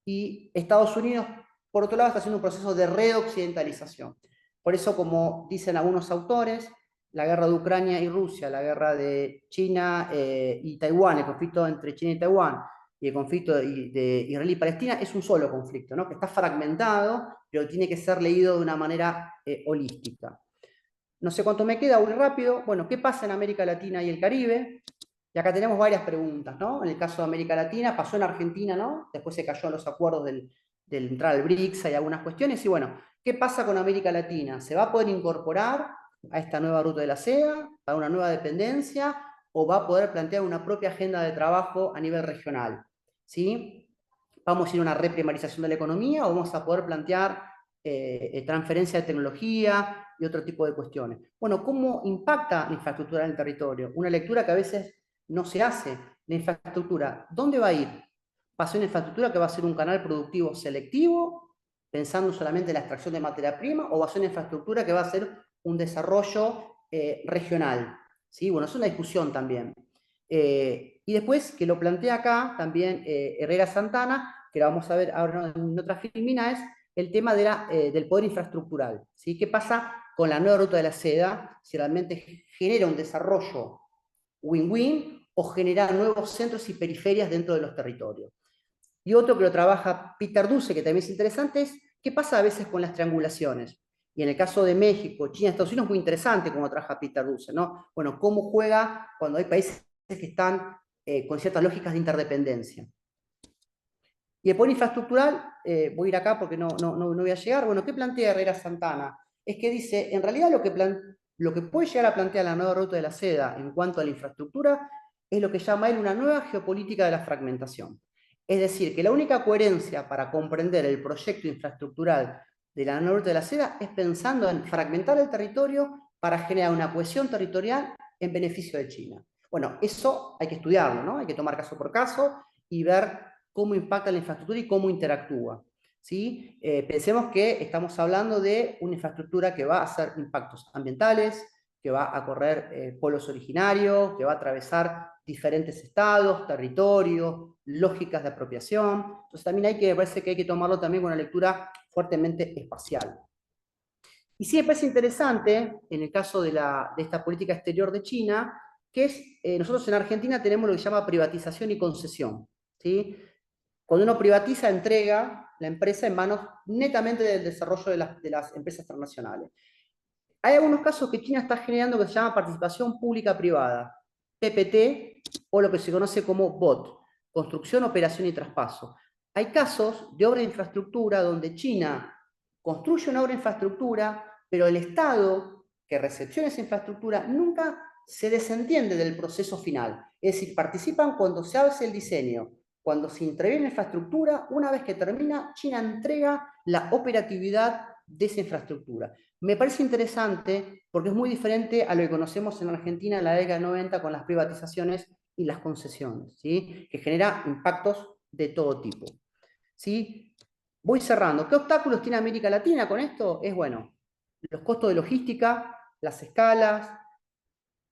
y Estados Unidos, por otro lado, está haciendo un proceso de reoccidentalización. Por eso, como dicen algunos autores, la guerra de Ucrania y Rusia, la guerra de China y Taiwán, el conflicto entre China y Taiwán, y el conflicto de Israel y Palestina es un solo conflicto, ¿no? Que está fragmentado, pero tiene que ser leído de una manera holística. No sé cuánto me queda, muy rápido. Bueno, ¿qué pasa en América Latina y el Caribe? Y acá tenemos varias preguntas, ¿no? En el caso de América Latina, pasó en Argentina, ¿no? Después se cayó en los acuerdos del entrar al BRICS, hay algunas cuestiones. Y bueno, ¿qué pasa con América Latina? ¿Se va a poder incorporar a esta nueva ruta de la seda, a una nueva dependencia, o va a poder plantear una propia agenda de trabajo a nivel regional? ¿Sí? ¿Vamos a ir a una reprimarización de la economía o vamos a poder plantear transferencia de tecnología y otro tipo de cuestiones? Bueno, ¿cómo impacta la infraestructura en el territorio? Una lectura que a veces no se hace. La infraestructura, ¿dónde va a ir? ¿Va a ser una infraestructura que va a ser un canal productivo selectivo, pensando solamente en la extracción de materia prima, o va a ser una infraestructura que va a ser un desarrollo regional? ¿Sí? Bueno, es una discusión también. Y después, que lo plantea acá también Herrera Santana, que lo vamos a ver ahora en otra filmina, es el tema del poder infraestructural. ¿Sí? ¿Qué pasa con la nueva ruta de la seda? Si realmente genera un desarrollo win-win o genera nuevos centros y periferias dentro de los territorios. Y otro que lo trabaja Peter Duce, que también es interesante, es qué pasa a veces con las triangulaciones. Y en el caso de México, China, Estados Unidos, es muy interesante cómo trabaja Peter Duce, ¿no? Bueno, cómo juega cuando hay países que están con ciertas lógicas de interdependencia. Y el poder infraestructural, voy a ir acá porque no voy a llegar. Bueno, ¿qué plantea Herrera Santana? Es que dice, en realidad lo que puede llegar a plantear la nueva ruta de la seda en cuanto a la infraestructura es lo que llama él una nueva geopolítica de la fragmentación. Es decir, que la única coherencia para comprender el proyecto infraestructural de la nueva ruta de la seda es pensando en fragmentar el territorio para generar una cohesión territorial en beneficio de China. Bueno, eso hay que estudiarlo, ¿no? Hay que tomar caso por caso y ver cómo impacta la infraestructura y cómo interactúa. ¿Sí? Pensemos que estamos hablando de una infraestructura que va a hacer impactos ambientales, que va a correr pueblos originarios, que va a atravesar diferentes estados, territorios, lógicas de apropiación. Entonces también me parece que hay que tomarlo también con una lectura fuertemente espacial. Y sí me parece interesante, en el caso de esta política exterior de China, que es, nosotros en Argentina tenemos lo que se llama privatización y concesión. ¿Sí? Cuando uno privatiza, entrega la empresa en manos netamente del desarrollo de las empresas transnacionales. Hay algunos casos que China está generando que se llama participación pública-privada, PPT, o lo que se conoce como BOT, construcción, operación y traspaso. Hay casos de obra de infraestructura donde China construye una obra de infraestructura, pero el Estado que recepciona esa infraestructura nunca se desentiende del proceso final. Es decir, participan cuando se hace el diseño, cuando se interviene en la infraestructura. Una vez que termina, China entrega la operatividad de esa infraestructura. Me parece interesante porque es muy diferente a lo que conocemos en Argentina en la década de 90 con las privatizaciones y las concesiones, ¿sí? Que genera impactos de todo tipo. ¿Sí? Voy cerrando. ¿Qué obstáculos tiene América Latina con esto? Es bueno, los costos de logística, las escalas,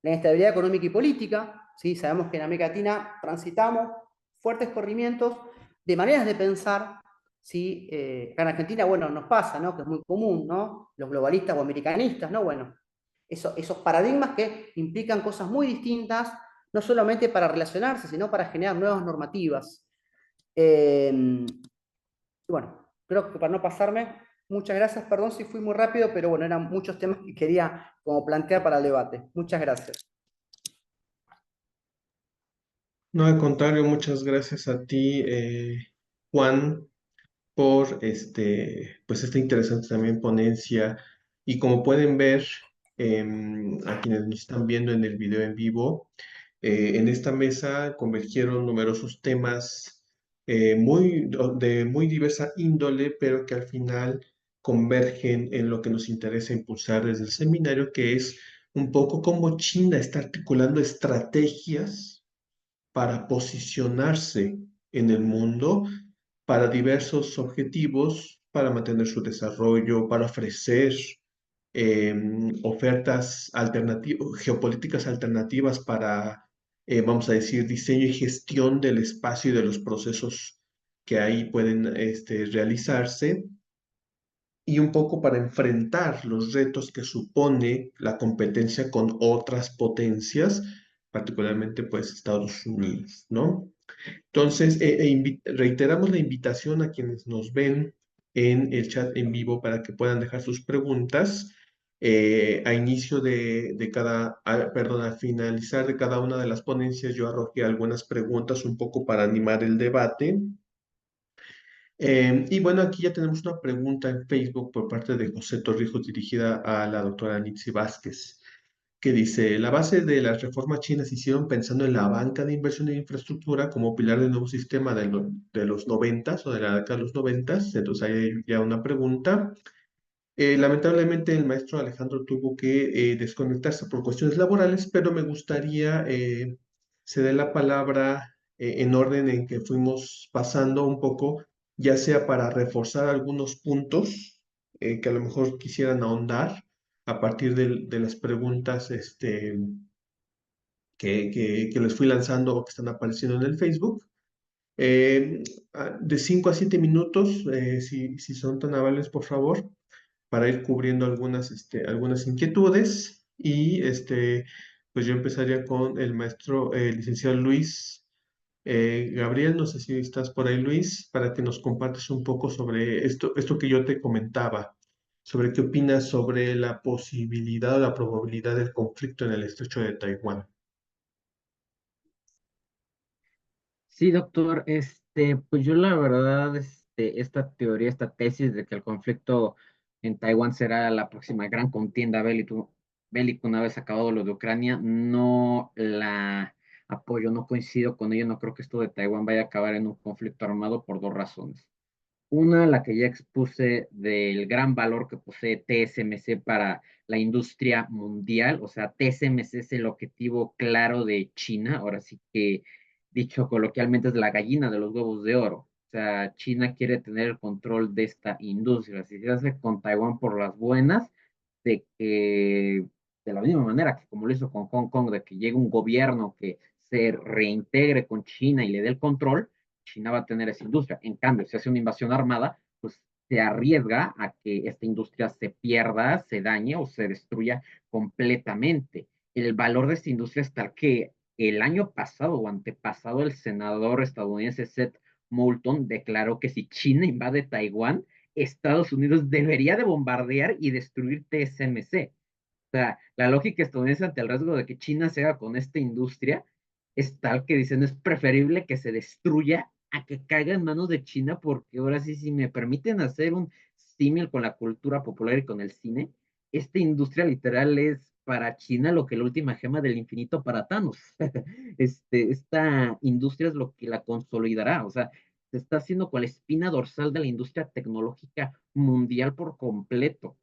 la inestabilidad económica y política. ¿Sí? Sabemos que en América Latina transitamos fuertes corrimientos de maneras de pensar. ¿Sí? Acá en Argentina, bueno, nos pasa, ¿no? Que es muy común, ¿no? Los globalistas o americanistas, ¿no? Bueno, esos paradigmas que implican cosas muy distintas, no solamente para relacionarse, sino para generar nuevas normativas. Bueno, creo que para no pasarme, muchas gracias, perdón si fui muy rápido, pero bueno, eran muchos temas que quería como plantear para el debate. Muchas gracias. No, al contrario, muchas gracias a ti, Juan, por pues esta interesante también ponencia. Y como pueden ver, a quienes nos están viendo en el video en vivo, en esta mesa convergieron numerosos temas de muy diversa índole, pero que al final convergen en lo que nos interesa impulsar desde el seminario, que es un poco cómo China está articulando estrategias para posicionarse en el mundo para diversos objetivos, para mantener su desarrollo, para ofrecer ofertas alternativas, geopolíticas alternativas para, vamos a decir, diseño y gestión del espacio y de los procesos que ahí pueden realizarse, y un poco para enfrentar los retos que supone la competencia con otras potencias, particularmente pues Estados Unidos, ¿no? Entonces, reiteramos la invitación a quienes nos ven en el chat en vivo para que puedan dejar sus preguntas a inicio de perdón, al finalizar de cada una de las ponencias. Yo arrojé algunas preguntas un poco para animar el debate. Y bueno, aquí ya tenemos una pregunta en Facebook por parte de José Torrijos dirigida a la doctora Nitsi Vázquez, que dice: la base de las reformas chinas se hicieron pensando en la banca de inversión en infraestructura como pilar del nuevo sistema de los noventas o de la década de los noventas. Entonces hay ya una pregunta. Lamentablemente el maestro Alejandro tuvo que desconectarse por cuestiones laborales, pero me gustaría ceder la palabra en orden en que fuimos pasando un poco, ya sea para reforzar algunos puntos que a lo mejor quisieran ahondar a partir de las preguntas que les fui lanzando o que están apareciendo en el Facebook. Eh, de 5 a 7 minutos, si son tan amables, por favor, para ir cubriendo algunas inquietudes. Y pues yo empezaría con el maestro licenciado Luis Gabriel. No sé si estás por ahí, Luis, para que nos compartas un poco sobre esto que yo te comentaba, sobre qué opinas sobre la posibilidad o la probabilidad del conflicto en el estrecho de Taiwán. Sí, doctor, pues yo la verdad, esta teoría, esta tesis de que el conflicto en Taiwán será la próxima gran contienda bélica una vez acabado lo de Ucrania, no la apoyo, no coincido con ello, no creo que esto de Taiwán vaya a acabar en un conflicto armado por dos razones. Una, la que ya expuse del gran valor que posee TSMC para la industria mundial, o sea, TSMC es el objetivo claro de China, ahora sí que dicho coloquialmente es la gallina de los huevos de oro. O sea, China quiere tener el control de esta industria. Si se hace con Taiwán por las buenas, de que de la misma manera que como lo hizo con Hong Kong, de que llegue un gobierno que se reintegre con China y le dé el control, China va a tener esa industria. En cambio, si hace una invasión armada, pues se arriesga a que esta industria se pierda, se dañe o se destruya completamente. El valor de esta industria es tal que el año pasado o antepasado el senador estadounidense Seth Moulton declaró que si China invade Taiwán, Estados Unidos debería de bombardear y destruir TSMC. O sea, la lógica estadounidense ante el riesgo de que China se haga con esta industria es tal que dicen es preferible que se destruya a que caiga en manos de China, porque ahora sí, si me permiten hacer un símil con la cultura popular y con el cine, esta industria literal es para China lo que la última gema del infinito para Thanos. Esta industria es lo que la consolidará, o sea, se está haciendo con la espina dorsal de la industria tecnológica mundial por completo.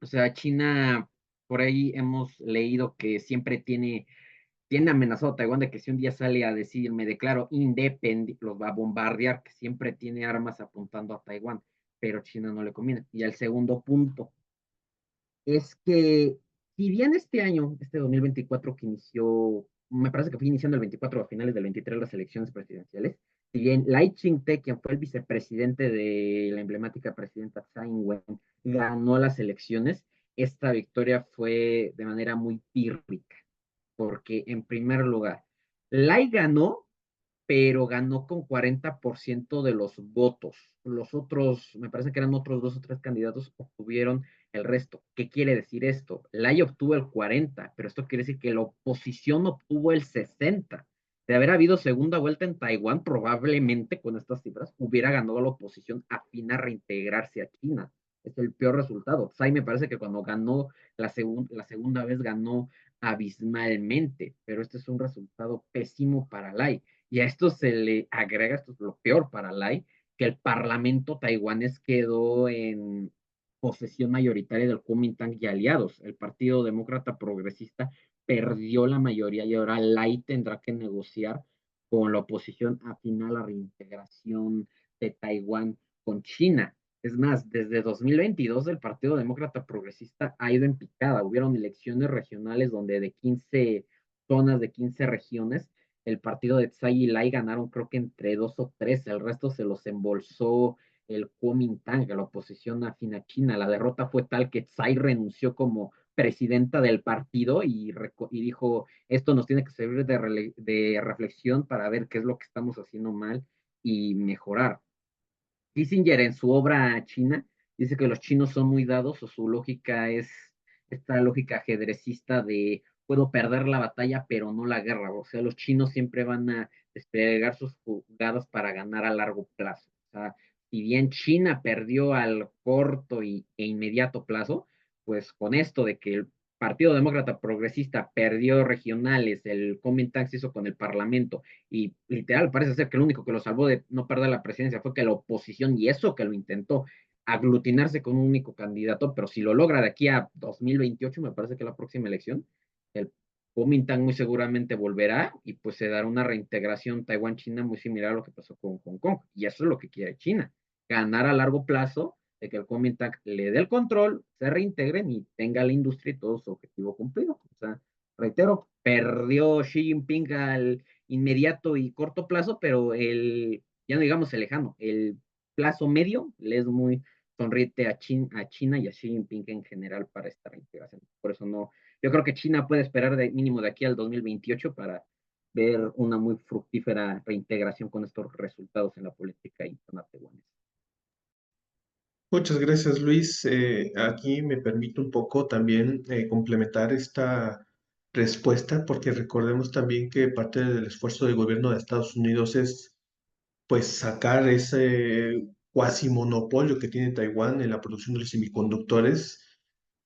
O sea, China, por ahí hemos leído que siempre tiene amenazado a Taiwán de que si un día sale a decir me declaro independiente, los va a bombardear, que siempre tiene armas apuntando a Taiwán, pero China no le conviene. Y el segundo punto es que si bien este año, este 2024 que inició, me parece que fue iniciando el 24 a finales del 23 las elecciones presidenciales, si bien Lai Ching-te, quien fue el vicepresidente de la emblemática presidenta Tsai Ing-wen, ganó las elecciones, esta victoria fue de manera muy pírrica, porque en primer lugar, Lai ganó, pero ganó con 40% de los votos. Los otros, me parece que eran otros dos o tres candidatos, obtuvieron el resto. ¿Qué quiere decir esto? Lai obtuvo el 40, pero esto quiere decir que la oposición obtuvo el 60. De haber habido segunda vuelta en Taiwán, probablemente con estas cifras hubiera ganado la oposición afín a reintegrarse a China. Es el peor resultado. Tsai me parece que cuando ganó la segunda vez ganó abismalmente, pero este es un resultado pésimo para Lai. Y a esto se le agrega, esto es lo peor para Lai, que el parlamento taiwanés quedó en posesión mayoritaria del Kuomintang y aliados. El Partido Demócrata Progresista perdió la mayoría y ahora Lai tendrá que negociar con la oposición afín a la reintegración de Taiwán con China. Es más, desde 2022 el Partido Demócrata Progresista ha ido en picada. Hubieron elecciones regionales donde de 15 zonas, de 15 regiones, el partido de Tsai y Lai ganaron creo que entre dos o tres, el resto se los embolsó el Kuomintang, la oposición afín a China. La derrota fue tal que Tsai renunció como presidenta del partido y dijo, esto nos tiene que servir de reflexión para ver qué es lo que estamos haciendo mal y mejorar. Kissinger en su obra China dice que los chinos son muy dados o su lógica es esta lógica ajedrecista de puedo perder la batalla pero no la guerra. O sea, los chinos siempre van a desplegar sus jugadas para ganar a largo plazo. O sea, si bien China perdió al corto e inmediato plazo, pues con esto de que el Partido Demócrata Progresista perdió regionales, el Kuomintang se hizo con el Parlamento y literal parece ser que lo único que lo salvó de no perder la presidencia fue que la oposición, y eso que lo intentó, aglutinarse con un único candidato, pero si lo logra de aquí a 2028, me parece que la próxima elección, el Kuomintang muy seguramente volverá y pues se dará una reintegración Taiwán-China muy similar a lo que pasó con Hong Kong. Y eso es lo que quiere China, ganar a largo plazo, de que el Kuomintang le dé el control, se reintegren y tenga la industria y todo su objetivo cumplido. O sea, reitero, perdió Xi Jinping al inmediato y corto plazo, pero ya no digamos el lejano, el plazo medio le es muy sonriente a China y a Xi Jinping en general para esta reintegración. Por eso no, yo creo que China puede esperar de mínimo de aquí al 2028 para ver una muy fructífera reintegración con estos resultados en la política interna taiwanesa. Muchas gracias, Luis. Aquí me permito un poco también complementar esta respuesta, porque recordemos también que parte del esfuerzo del gobierno de Estados Unidos es pues sacar ese cuasi monopolio que tiene Taiwán en la producción de los semiconductores,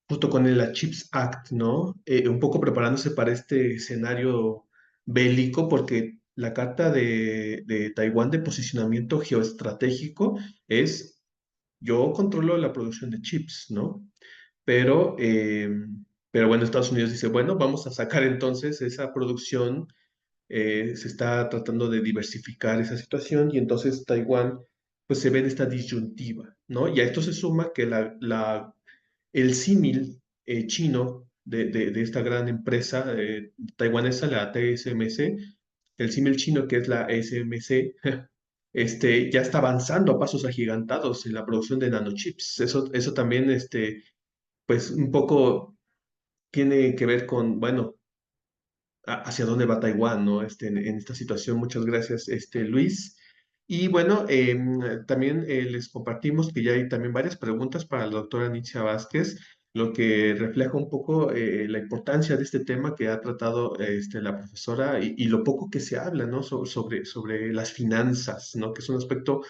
justo con el CHIPS Act, ¿no? Un poco preparándose para este escenario bélico, porque la carta de Taiwán de posicionamiento geoestratégico es yo controlo la producción de chips, ¿no? Pero, eh, pero bueno, Estados Unidos dice, bueno, vamos a sacar entonces esa producción, se está tratando de diversificar esa situación y entonces Taiwán pues se ve en esta disyuntiva, ¿no? Y a esto se suma que el símil chino de esta gran empresa taiwanesa, la TSMC, el símil chino que es la SMC, ya está avanzando a pasos agigantados en la producción de nanochips. Eso también, pues un poco tiene que ver con, bueno, hacia dónde va Taiwán, ¿no? En esta situación. Muchas gracias, Luis. Y bueno, también les compartimos que ya hay también varias preguntas para la doctora Nitzia Vázquez, lo que refleja un poco la importancia de este tema que ha tratado la profesora y lo poco que se habla, ¿no? Sobre las finanzas, ¿no? Que es un aspecto,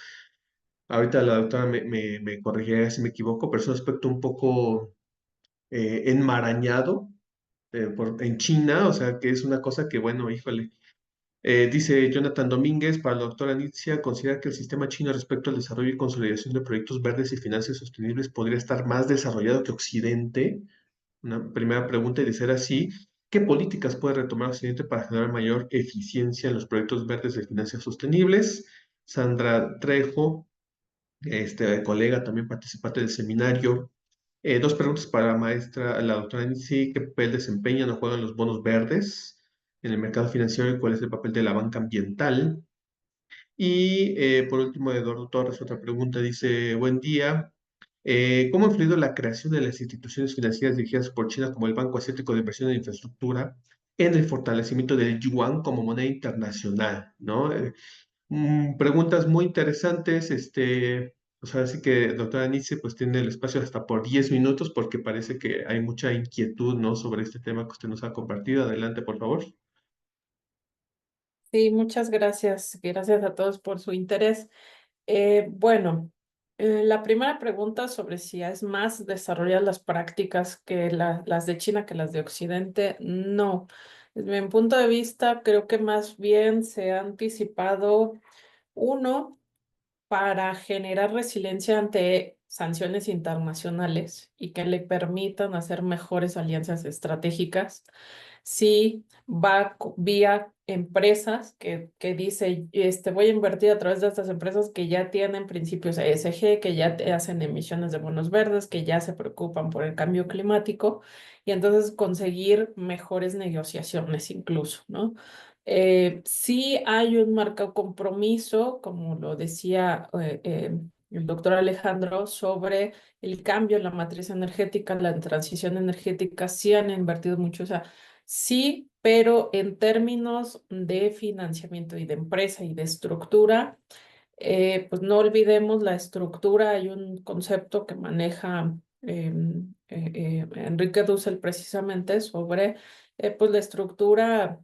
ahorita la doctora me corregirá si me equivoco, pero es un aspecto un poco enmarañado en China, o sea, que es una cosa que, bueno, híjole. Dice Jonathan Domínguez, para la doctora Nitzia, considera que el sistema chino respecto al desarrollo y consolidación de proyectos verdes y finanzas sostenibles podría estar más desarrollado que Occidente. Una primera pregunta, y de ser así, ¿qué políticas puede retomar Occidente para generar mayor eficiencia en los proyectos verdes de finanzas sostenibles? Sandra Trejo, colega, también participante del seminario. Dos preguntas para la maestra, la doctora Nisi. ¿Qué papel desempeñan o juegan los bonos verdes en el mercado financiero y cuál es el papel de la banca ambiental? Y por último, Eduardo Torres, otra pregunta, dice, buen día. ¿Cómo ha influido la creación de las instituciones financieras dirigidas por China como el Banco Asiático de Inversión en Infraestructura en el fortalecimiento del yuan como moneda internacional? ¿No? Preguntas muy interesantes, o sea, así que doctora Nietzsche pues tiene el espacio hasta por 10 minutos porque parece que hay mucha inquietud, ¿no? Sobre este tema que usted nos ha compartido. Adelante, por favor. Sí, muchas gracias. Gracias a todos por su interés. Bueno, la primera pregunta sobre si es más desarrollar las prácticas que las de China que las de Occidente, no. Desde mi punto de vista, creo que más bien se ha anticipado uno para generar resiliencia ante sanciones internacionales y que le permitan hacer mejores alianzas estratégicas. Sí, va vía empresas que dice, voy a invertir a través de estas empresas que ya tienen principios ESG, que ya hacen emisiones de bonos verdes, que ya se preocupan por el cambio climático y entonces conseguir mejores negociaciones incluso, ¿no? Sí hay un marcado compromiso, como lo decía el doctor Alejandro sobre el cambio en la matriz energética, la transición energética, sí han invertido mucho, o sea, sí, pero en términos de financiamiento y de empresa y de estructura, pues no olvidemos la estructura. Hay un concepto que maneja Enrique Dussel precisamente sobre pues la estructura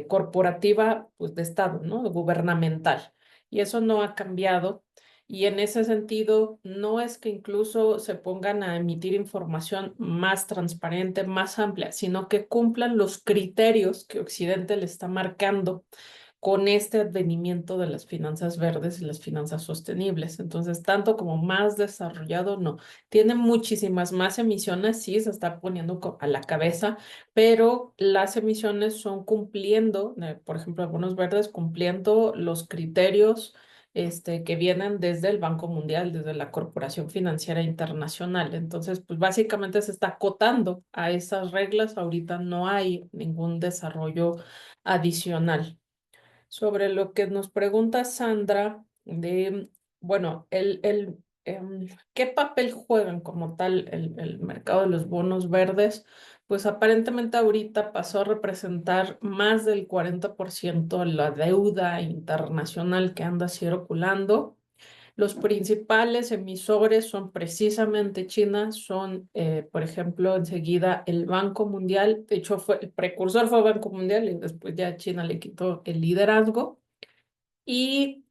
corporativa pues, de Estado, ¿no? Gubernamental. Y eso no ha cambiado. Y en ese sentido, no es que incluso se pongan a emitir información más transparente, más amplia, sino que cumplan los criterios que Occidente le está marcando con este advenimiento de las finanzas verdes y las finanzas sostenibles. Entonces, tanto como más desarrollado, no. Tiene muchísimas más emisiones, sí, se está poniendo a la cabeza, pero las emisiones son cumpliendo, por ejemplo, algunos verdes cumpliendo los criterios que vienen desde el Banco Mundial, desde la Corporación Financiera Internacional. Entonces, pues básicamente se está acotando a esas reglas. Ahorita no hay ningún desarrollo adicional. Sobre lo que nos pregunta Sandra de, bueno, ¿qué papel juegan como tal el mercado de los bonos verdes? Pues aparentemente ahorita pasó a representar más del 40% la deuda internacional que anda circulando. Los principales emisores son precisamente China, son, por ejemplo, enseguida el Banco Mundial. De hecho, el precursor fue Banco Mundial y después ya China le quitó el liderazgo. Y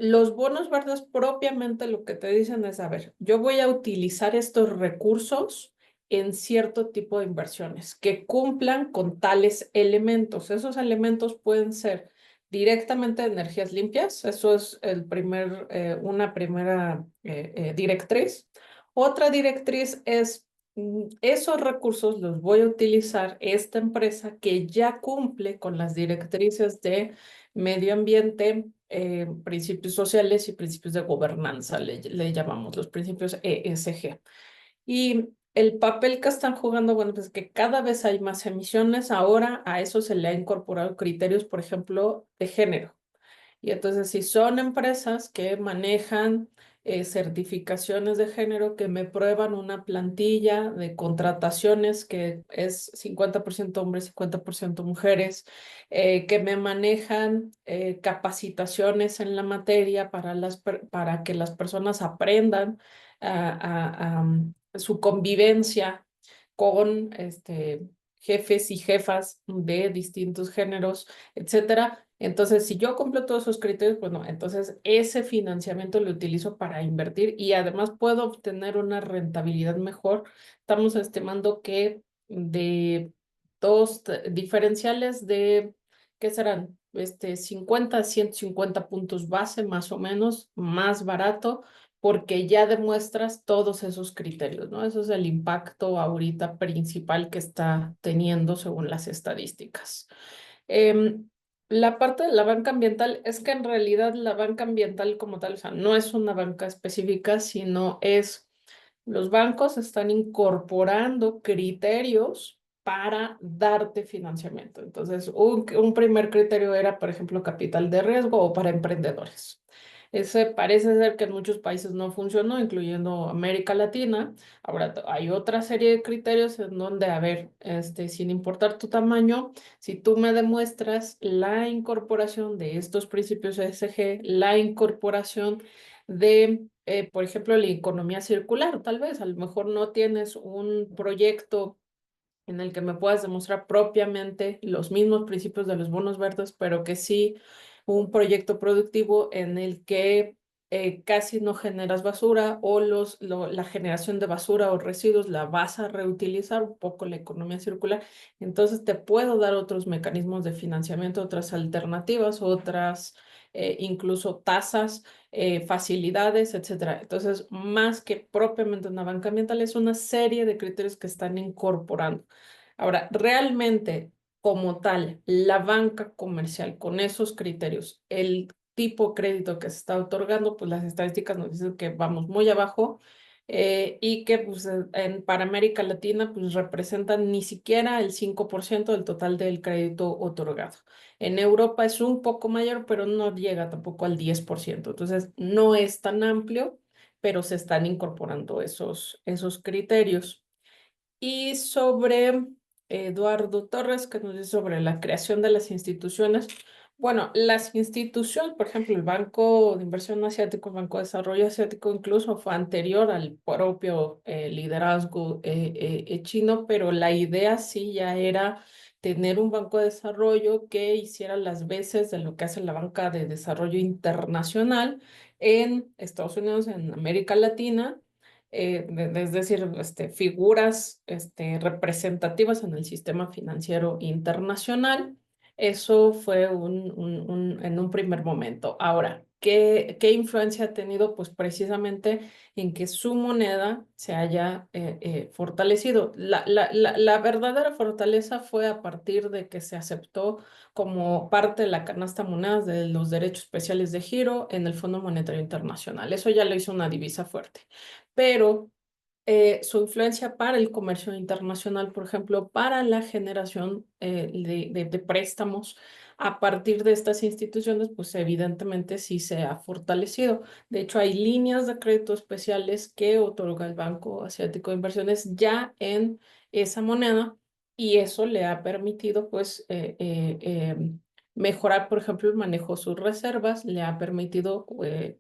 los bonos verdes propiamente lo que te dicen es, a ver, yo voy a utilizar estos recursos en cierto tipo de inversiones que cumplan con tales elementos. Esos elementos pueden ser directamente energías limpias, eso es una primera directriz. Otra directriz es, esos recursos los voy a utilizar esta empresa que ya cumple con las directrices de medio ambiente, principios sociales y principios de gobernanza, le llamamos los principios ESG. Y el papel que están jugando, bueno, pues que cada vez hay más emisiones. Ahora a eso se le ha incorporado criterios, por ejemplo, de género. Y entonces, si son empresas que manejan certificaciones de género, que me prueban una plantilla de contrataciones que es 50% hombres, 50% mujeres, que me manejan capacitaciones en la materia para que las personas aprendan su convivencia con jefes y jefas de distintos géneros, etcétera. Entonces, si yo cumplo todos esos criterios, bueno, entonces ese financiamiento lo utilizo para invertir y además puedo obtener una rentabilidad mejor. Estamos estimando que de diferenciales de, ¿qué serán? 50 a 150 puntos base, más o menos, más barato, porque ya demuestras todos esos criterios, ¿no? Eso es el impacto ahorita principal que está teniendo según las estadísticas. Em, la parte de la banca ambiental es que en realidad la banca ambiental como tal, o sea, no es una banca específica, sino es los bancos están incorporando criterios para darte financiamiento. Entonces, un primer criterio era, por ejemplo, capital de riesgo o para emprendedores. Ese parece ser que en muchos países no funcionó, incluyendo América Latina. Ahora, hay otra serie de criterios en donde, a ver, sin importar tu tamaño, si tú me demuestras la incorporación de estos principios ESG, la incorporación de, por ejemplo, la economía circular, tal vez, a lo mejor no tienes un proyecto en el que me puedas demostrar propiamente los mismos principios de los bonos verdes, pero que sí un proyecto productivo en el que casi no generas basura o la generación de basura o residuos la vas a reutilizar, un poco la economía circular. Entonces te puedo dar otros mecanismos de financiamiento, otras alternativas, otras incluso tasas, facilidades, etcétera. Entonces, más que propiamente una banca ambiental, es una serie de criterios que están incorporando. Ahora, realmente, como tal, la banca comercial con esos criterios, el tipo de crédito que se está otorgando, pues las estadísticas nos dicen que vamos muy abajo, y que pues, para América Latina pues, representan ni siquiera el 5% del total del crédito otorgado. En Europa es un poco mayor, pero no llega tampoco al 10%. Entonces, no es tan amplio, pero se están incorporando esos criterios. Y sobre Eduardo Torres, que nos dice sobre la creación de las instituciones. Bueno, las instituciones, por ejemplo, el Banco de Inversión Asiático, el Banco de Desarrollo Asiático, incluso fue anterior al propio liderazgo chino, pero la idea sí ya era tener un banco de desarrollo que hiciera las veces de lo que hace la banca de desarrollo internacional en Estados Unidos, en América Latina, es decir, figuras representativas en el sistema financiero internacional. Eso fue en un primer momento. Ahora, ¿qué influencia ha tenido? Pues precisamente en que su moneda se haya fortalecido. La verdadera fortaleza fue a partir de que se aceptó como parte de la canasta monedas de los derechos especiales de giro en el Fondo Monetario Internacional. Eso ya lo hizo una divisa fuerte, pero su influencia para el comercio internacional, por ejemplo, para la generación de préstamos a partir de estas instituciones, pues evidentemente sí se ha fortalecido. De hecho, hay líneas de crédito especiales que otorga el Banco Asiático de Inversiones ya en esa moneda, y eso le ha permitido, pues, mejorar, por ejemplo, el manejo de sus reservas, le ha permitido pues,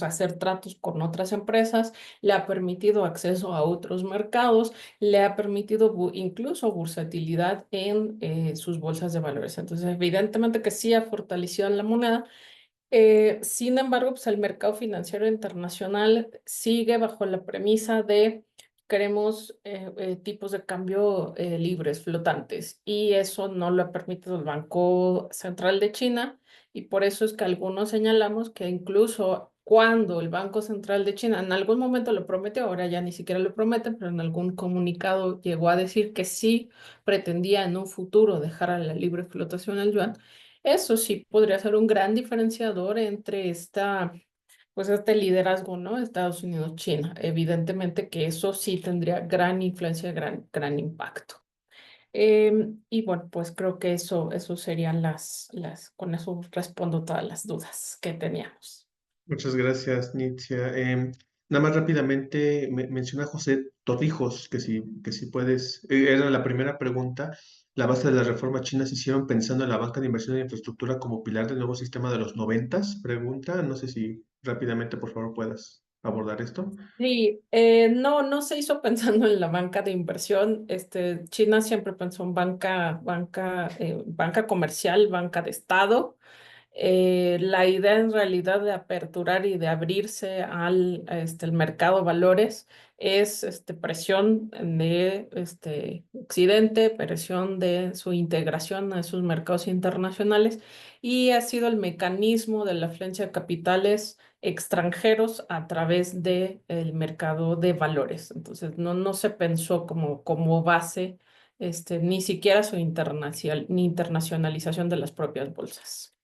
hacer tratos con otras empresas, le ha permitido acceso a otros mercados, le ha permitido incluso bursatilidad en sus bolsas de valores. Entonces, evidentemente que sí ha fortalecido la moneda. Sin embargo, pues el mercado financiero internacional sigue bajo la premisa de queremos tipos de cambio libres, flotantes, y eso no lo ha permitido el Banco Central de China, y por eso es que algunos señalamos que incluso cuando el Banco Central de China en algún momento lo prometió, ahora ya ni siquiera lo promete, pero en algún comunicado llegó a decir que sí pretendía en un futuro dejar a la libre flotación el yuan. Eso sí podría ser un gran diferenciador entre pues este liderazgo, ¿no? Estados Unidos-China. Evidentemente que eso sí tendría gran influencia, gran impacto. Y bueno, pues creo que eso serían con eso respondo todas las dudas que teníamos. Muchas gracias, Nitzia. Nada más rápidamente, menciona José Torrijos, que si puedes, era la primera pregunta. La base de las reformas chinas se hicieron pensando en la banca de inversión en infraestructura como pilar del nuevo sistema de los noventas. Pregunta, no sé si rápidamente, por favor, puedas abordar esto. Sí, no se hizo pensando en la banca de inversión. China siempre pensó en banca comercial, banca de Estado. La idea en realidad de aperturar y de abrirse el mercado de valores es presión de Occidente, presión de su integración a esos mercados internacionales, y ha sido el mecanismo de la afluencia de capitales extranjeros a través del mercado de valores. Entonces, no se pensó como base ni siquiera su ni internacionalización de las propias bolsas.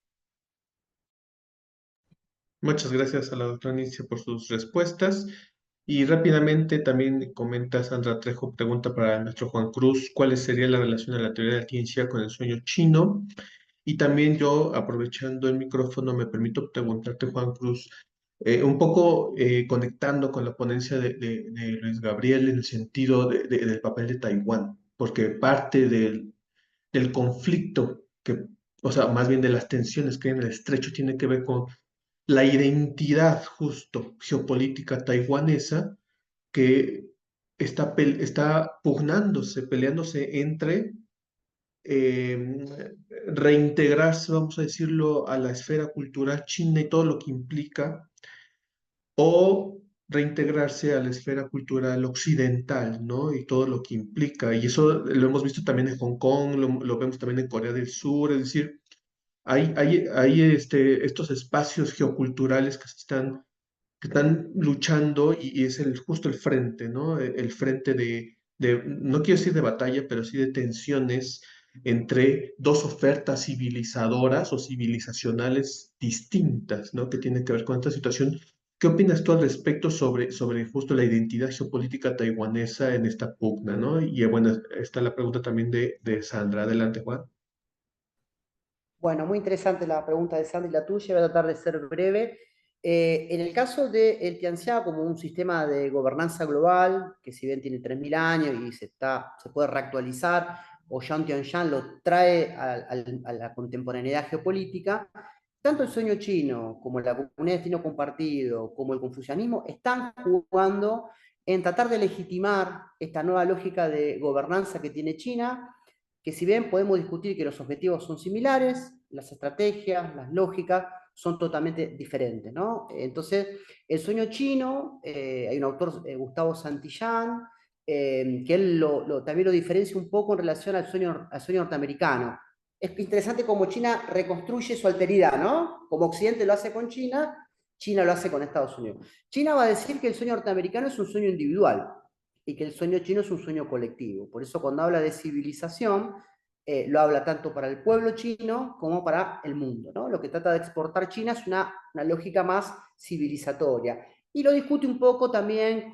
Muchas gracias a la doctora Nitzia por sus respuestas. Y rápidamente también comenta Sandra Trejo, pregunta para nuestro Juan Cruz, ¿cuál sería la relación de la teoría de la ciencia con el sueño chino? Y también yo, aprovechando el micrófono, me permito preguntarte, Juan Cruz, un poco conectando con la ponencia de Luis Gabriel en el sentido del papel de Taiwán, porque parte del conflicto o sea, más bien de las tensiones que hay en el estrecho, tiene que ver con la identidad justo geopolítica taiwanesa que está peleándose entre reintegrarse, vamos a decirlo, a la esfera cultural china y todo lo que implica, o reintegrarse a la esfera cultural occidental, ¿no? Y todo lo que implica. Y eso lo hemos visto también en Hong Kong, lo vemos también en Corea del Sur, es decir, hay estos espacios geoculturales que están luchando y es justo el frente, ¿no? El frente no quiero decir de batalla, pero sí de tensiones entre dos ofertas civilizadoras o civilizacionales distintas, ¿no? Que tienen que ver con esta situación ¿Qué opinas tú al respecto sobre justo la identidad geopolítica taiwanesa en esta pugna, ¿no? Y bueno, está la pregunta también de Sandra. Adelante, Juan. Bueno, muy interesante la pregunta de Sandy y la tuya, voy a tratar de ser breve. En el caso del Tianxia como un sistema de gobernanza global, que si bien tiene 3.000 años y se puede reactualizar, o Yang Tianshan lo trae a la contemporaneidad geopolítica, tanto el sueño chino como la comunidad de destino compartido, como el confucianismo, están jugando en tratar de legitimar esta nueva lógica de gobernanza que tiene China, que si bien podemos discutir que los objetivos son similares, las estrategias, las lógicas son totalmente diferentes, ¿no? Entonces, el sueño chino, hay un autor, Gustavo Santillán, que él también lo diferencia un poco en relación al sueño norteamericano. Es interesante cómo China reconstruye su alteridad, ¿no? Como Occidente lo hace con China, China lo hace con Estados Unidos. China va a decir que el sueño norteamericano es un sueño individual, y que el sueño chino es un sueño colectivo. Por eso cuando habla de civilización, lo habla tanto para el pueblo chino como para el mundo, ¿no? Lo que trata de exportar China es una lógica más civilizatoria. Y lo discute un poco también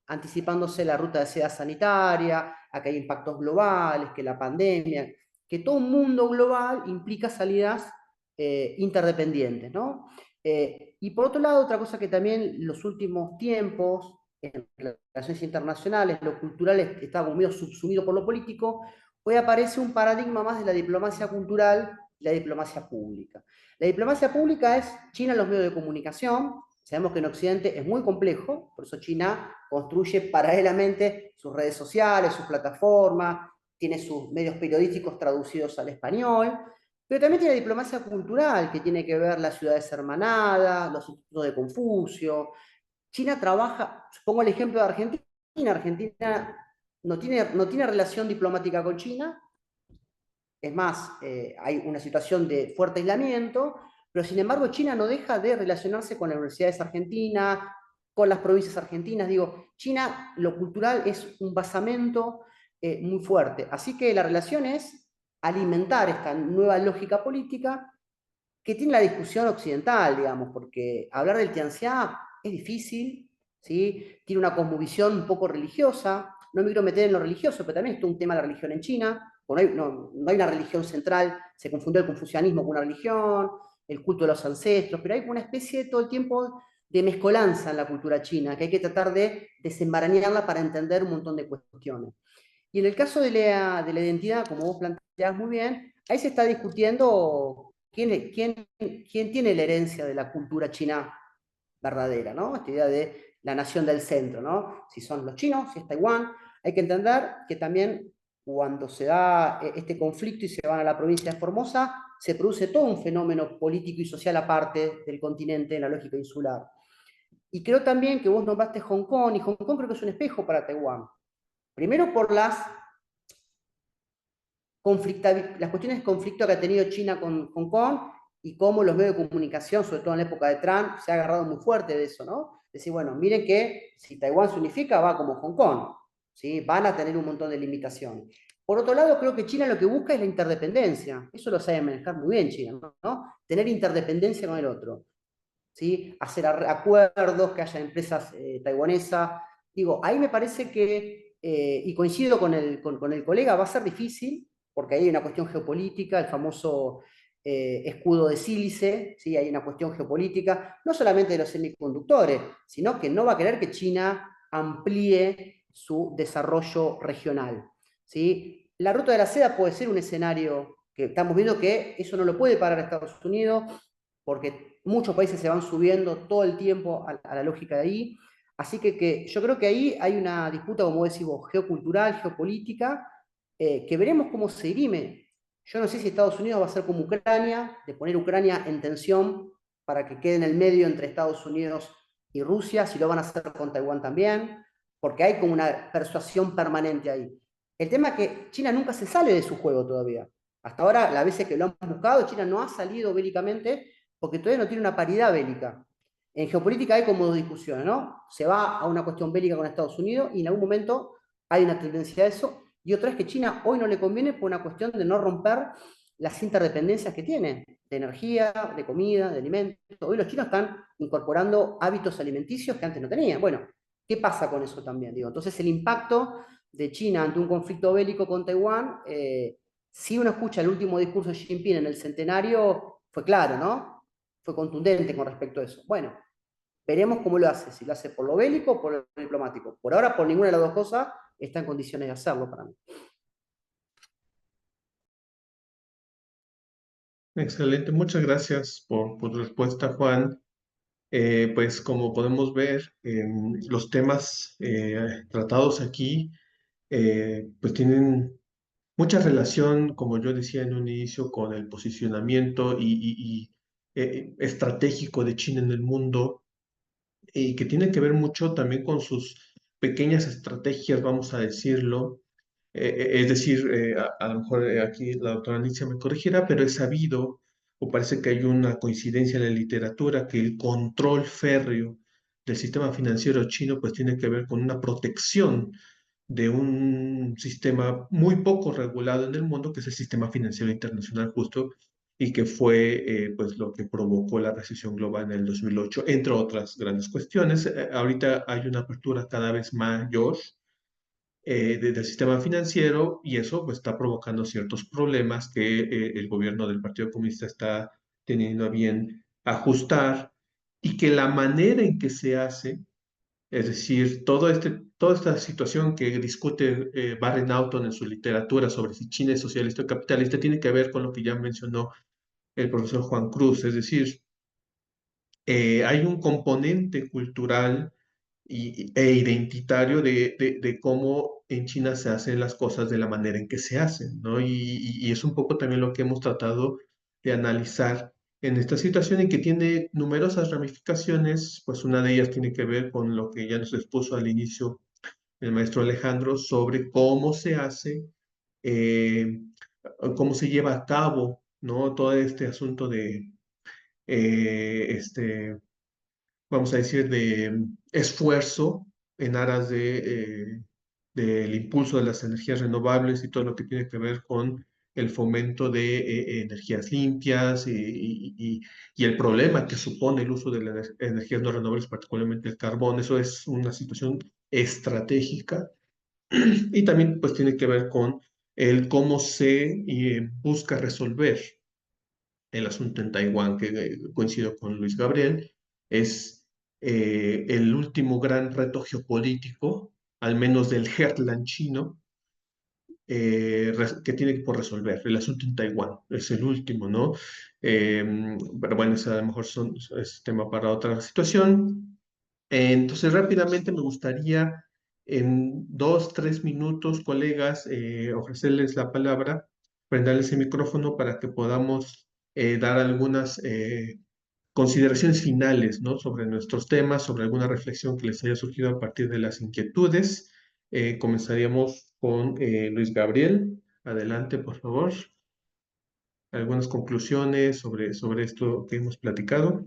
anticipándose la ruta de seda sanitaria, a que hay impactos globales, que la pandemia, que todo un mundo global implica salidas interdependientes, ¿no? Y por otro lado, otra cosa que también los últimos tiempos, en relaciones internacionales, lo cultural está como medio subsumido por lo político, hoy aparece un paradigma más de la diplomacia cultural y la diplomacia pública. La diplomacia pública es China en los medios de comunicación. Sabemos que en Occidente es muy complejo, por eso China construye paralelamente sus redes sociales, sus plataformas, tiene sus medios periodísticos traducidos al español, pero también tiene diplomacia cultural, que tiene que ver las ciudades hermanadas, los institutos de Confucio. China trabaja, pongo el ejemplo de Argentina. Argentina no tiene relación diplomática con China, es más, hay una situación de fuerte aislamiento, pero sin embargo China no deja de relacionarse con las universidades argentinas, con las provincias argentinas. Digo, China, lo cultural es un basamento muy fuerte. Así que la relación es alimentar esta nueva lógica política que tiene la discusión occidental, digamos, porque hablar del Tianxia es difícil, ¿sí? Tiene una cosmovisión un poco religiosa. No me quiero meter en lo religioso, pero también es un tema de la religión en China. No hay una religión central, se confundió el confucianismo con una religión, el culto de los ancestros, pero hay una especie todo el tiempo de mezcolanza en la cultura china, que hay que tratar de desembarañarla para entender un montón de cuestiones. Y en el caso de la identidad, como vos planteás muy bien, ahí se está discutiendo quién tiene la herencia de la cultura china verdadera, ¿no? Esta idea de la nación del centro, ¿no? Si son los chinos, si es Taiwán. Hay que entender que también cuando se da este conflicto y se van a la provincia de Formosa, se produce todo un fenómeno político y social aparte del continente en la lógica insular. Y creo también que vos nombraste Hong Kong, y Hong Kong creo que es un espejo para Taiwán. Primero por las cuestiones de conflicto que ha tenido China con Hong Kong y cómo los medios de comunicación, sobre todo en la época de Trump, se ha agarrado muy fuerte de eso, ¿no? Decir, bueno, miren que si Taiwán se unifica va como Hong Kong, ¿sí? Van a tener un montón de limitaciones. Por otro lado, creo que China lo que busca es la interdependencia. Eso lo sabe manejar muy bien China, ¿no? Tener interdependencia con el otro, ¿sí? Hacer acuerdos, que haya empresas taiwanesas. Digo, ahí me parece que, y coincido con el colega, va a ser difícil, porque ahí hay una cuestión geopolítica, el famoso escudo de sílice, ¿sí? Hay una cuestión geopolítica, no solamente de los semiconductores, sino que no va a querer que China amplíe su desarrollo regional, ¿sí? La ruta de la seda puede ser un escenario que estamos viendo que eso no lo puede parar Estados Unidos, porque muchos países se van subiendo todo el tiempo a la lógica de ahí. Así que yo creo que ahí hay una disputa, como decimos, geocultural, geopolítica, que veremos cómo se dirime. Yo no sé si Estados Unidos va a ser como Ucrania, de poner Ucrania en tensión para que quede en el medio entre Estados Unidos y Rusia, si lo van a hacer con Taiwán también, porque hay como una persuasión permanente ahí. El tema es que China nunca se sale de su juego todavía. Hasta ahora, las veces que lo han buscado, China no ha salido bélicamente porque todavía no tiene una paridad bélica. En geopolítica hay como dos discusiones, ¿no? Se va a una cuestión bélica con Estados Unidos y en algún momento hay una tendencia a eso, y otra es que China hoy no le conviene por una cuestión de no romper las interdependencias que tienen de energía, de comida, de alimentos. Hoy los chinos están incorporando hábitos alimenticios que antes no tenían. Bueno, ¿qué pasa con eso también? Digo, entonces el impacto de China ante un conflicto bélico con Taiwán, si uno escucha el último discurso de Xi Jinping en el centenario, fue claro, ¿no? Fue contundente con respecto a eso. Bueno, veremos cómo lo hace, si lo hace por lo bélico o por lo diplomático. Por ahora, por ninguna de las dos cosas, está en condiciones de hacerlo para mí. Excelente, muchas gracias por tu respuesta, Juan. Pues como podemos ver, los temas tratados aquí pues tienen mucha relación, como yo decía en un inicio, con el posicionamiento estratégico de China en el mundo y que tiene que ver mucho también con sus pequeñas estrategias, vamos a decirlo. Es decir, a lo mejor aquí la doctora Alicia me corregirá, pero es sabido, o parece que hay una coincidencia en la literatura, que el control férreo del sistema financiero chino pues tiene que ver con una protección de un sistema muy poco regulado en el mundo, que es el sistema financiero internacional justo, y que fue pues lo que provocó la recesión global en el 2008, entre otras grandes cuestiones. Ahorita hay una apertura cada vez mayor del sistema financiero y eso pues está provocando ciertos problemas que el gobierno del Partido Comunista está teniendo a bien ajustar y que la manera en que se hace, es decir, toda esta situación que discute Barry Naughton en su literatura sobre si China es socialista o capitalista, tiene que ver con lo que ya mencionó el profesor Juan Cruz, es decir, hay un componente cultural e identitario de cómo en China se hacen las cosas de la manera en que se hacen, ¿no? Y es un poco también lo que hemos tratado de analizar en esta situación y que tiene numerosas ramificaciones, pues una de ellas tiene que ver con lo que ya nos expuso al inicio el maestro Alejandro sobre cómo se hace, eh, cómo se lleva a cabo, ¿no? Todo este asunto de, vamos a decir, de esfuerzo en aras del impulso de las energías renovables y todo lo que tiene que ver con el fomento de energías limpias y el problema que supone el uso de las energías no renovables, particularmente el carbón. Eso es una situación estratégica y también pues tiene que ver con el cómo se busca resolver el asunto en Taiwán, que coincido con Luis Gabriel, es el último gran reto geopolítico, al menos del Heartland chino, que tiene por resolver. El asunto en Taiwán es el último, ¿no? Pero bueno, eso a lo mejor es tema para otra situación. Entonces, rápidamente me gustaría en 2, 3 minutos, colegas, ofrecerles la palabra, prenderles el micrófono para que podamos dar algunas consideraciones finales, ¿no? Sobre nuestros temas, sobre alguna reflexión que les haya surgido a partir de las inquietudes. Comenzaríamos con Luis Gabriel. Adelante, por favor. Algunas conclusiones sobre esto que hemos platicado.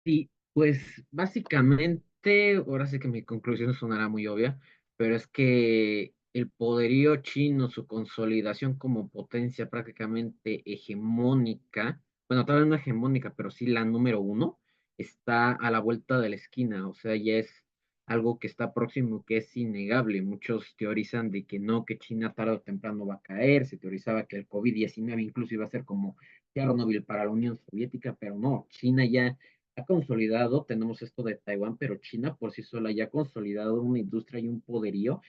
Sí, pues básicamente, ahora sé que mi conclusión sonará muy obvia, pero es que el poderío chino, su consolidación como potencia prácticamente hegemónica, bueno, tal vez no hegemónica, pero sí la número uno, está a la vuelta de la esquina, o sea, ya es algo que está próximo, que es innegable. Muchos teorizan de que no, que China tarde o temprano va a caer, se teorizaba que el COVID-19 incluso iba a ser como Chernobyl para la Unión Soviética, pero no, China ya ha consolidado, tenemos esto de Taiwán, pero China por sí sola ya ha consolidado una industria y un poderío,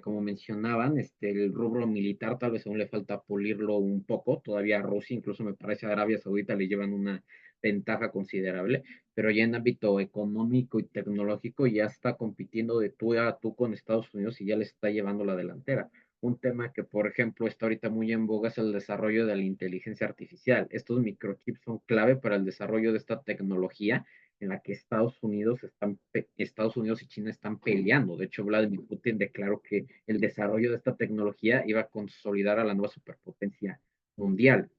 como mencionaban, el rubro militar tal vez aún le falta pulirlo un poco, todavía a Rusia, incluso me parece a Arabia Saudita le llevan una ventaja considerable, pero ya en ámbito económico y tecnológico ya está compitiendo de tú a tú con Estados Unidos y ya le está llevando la delantera. Un tema que, por ejemplo, está ahorita muy en boga es el desarrollo de la inteligencia artificial. Estos microchips son clave para el desarrollo de esta tecnología en la que Estados Unidos y China están peleando. De hecho, Vladimir Putin declaró que el desarrollo de esta tecnología iba a consolidar a la nueva superpotencia mundial.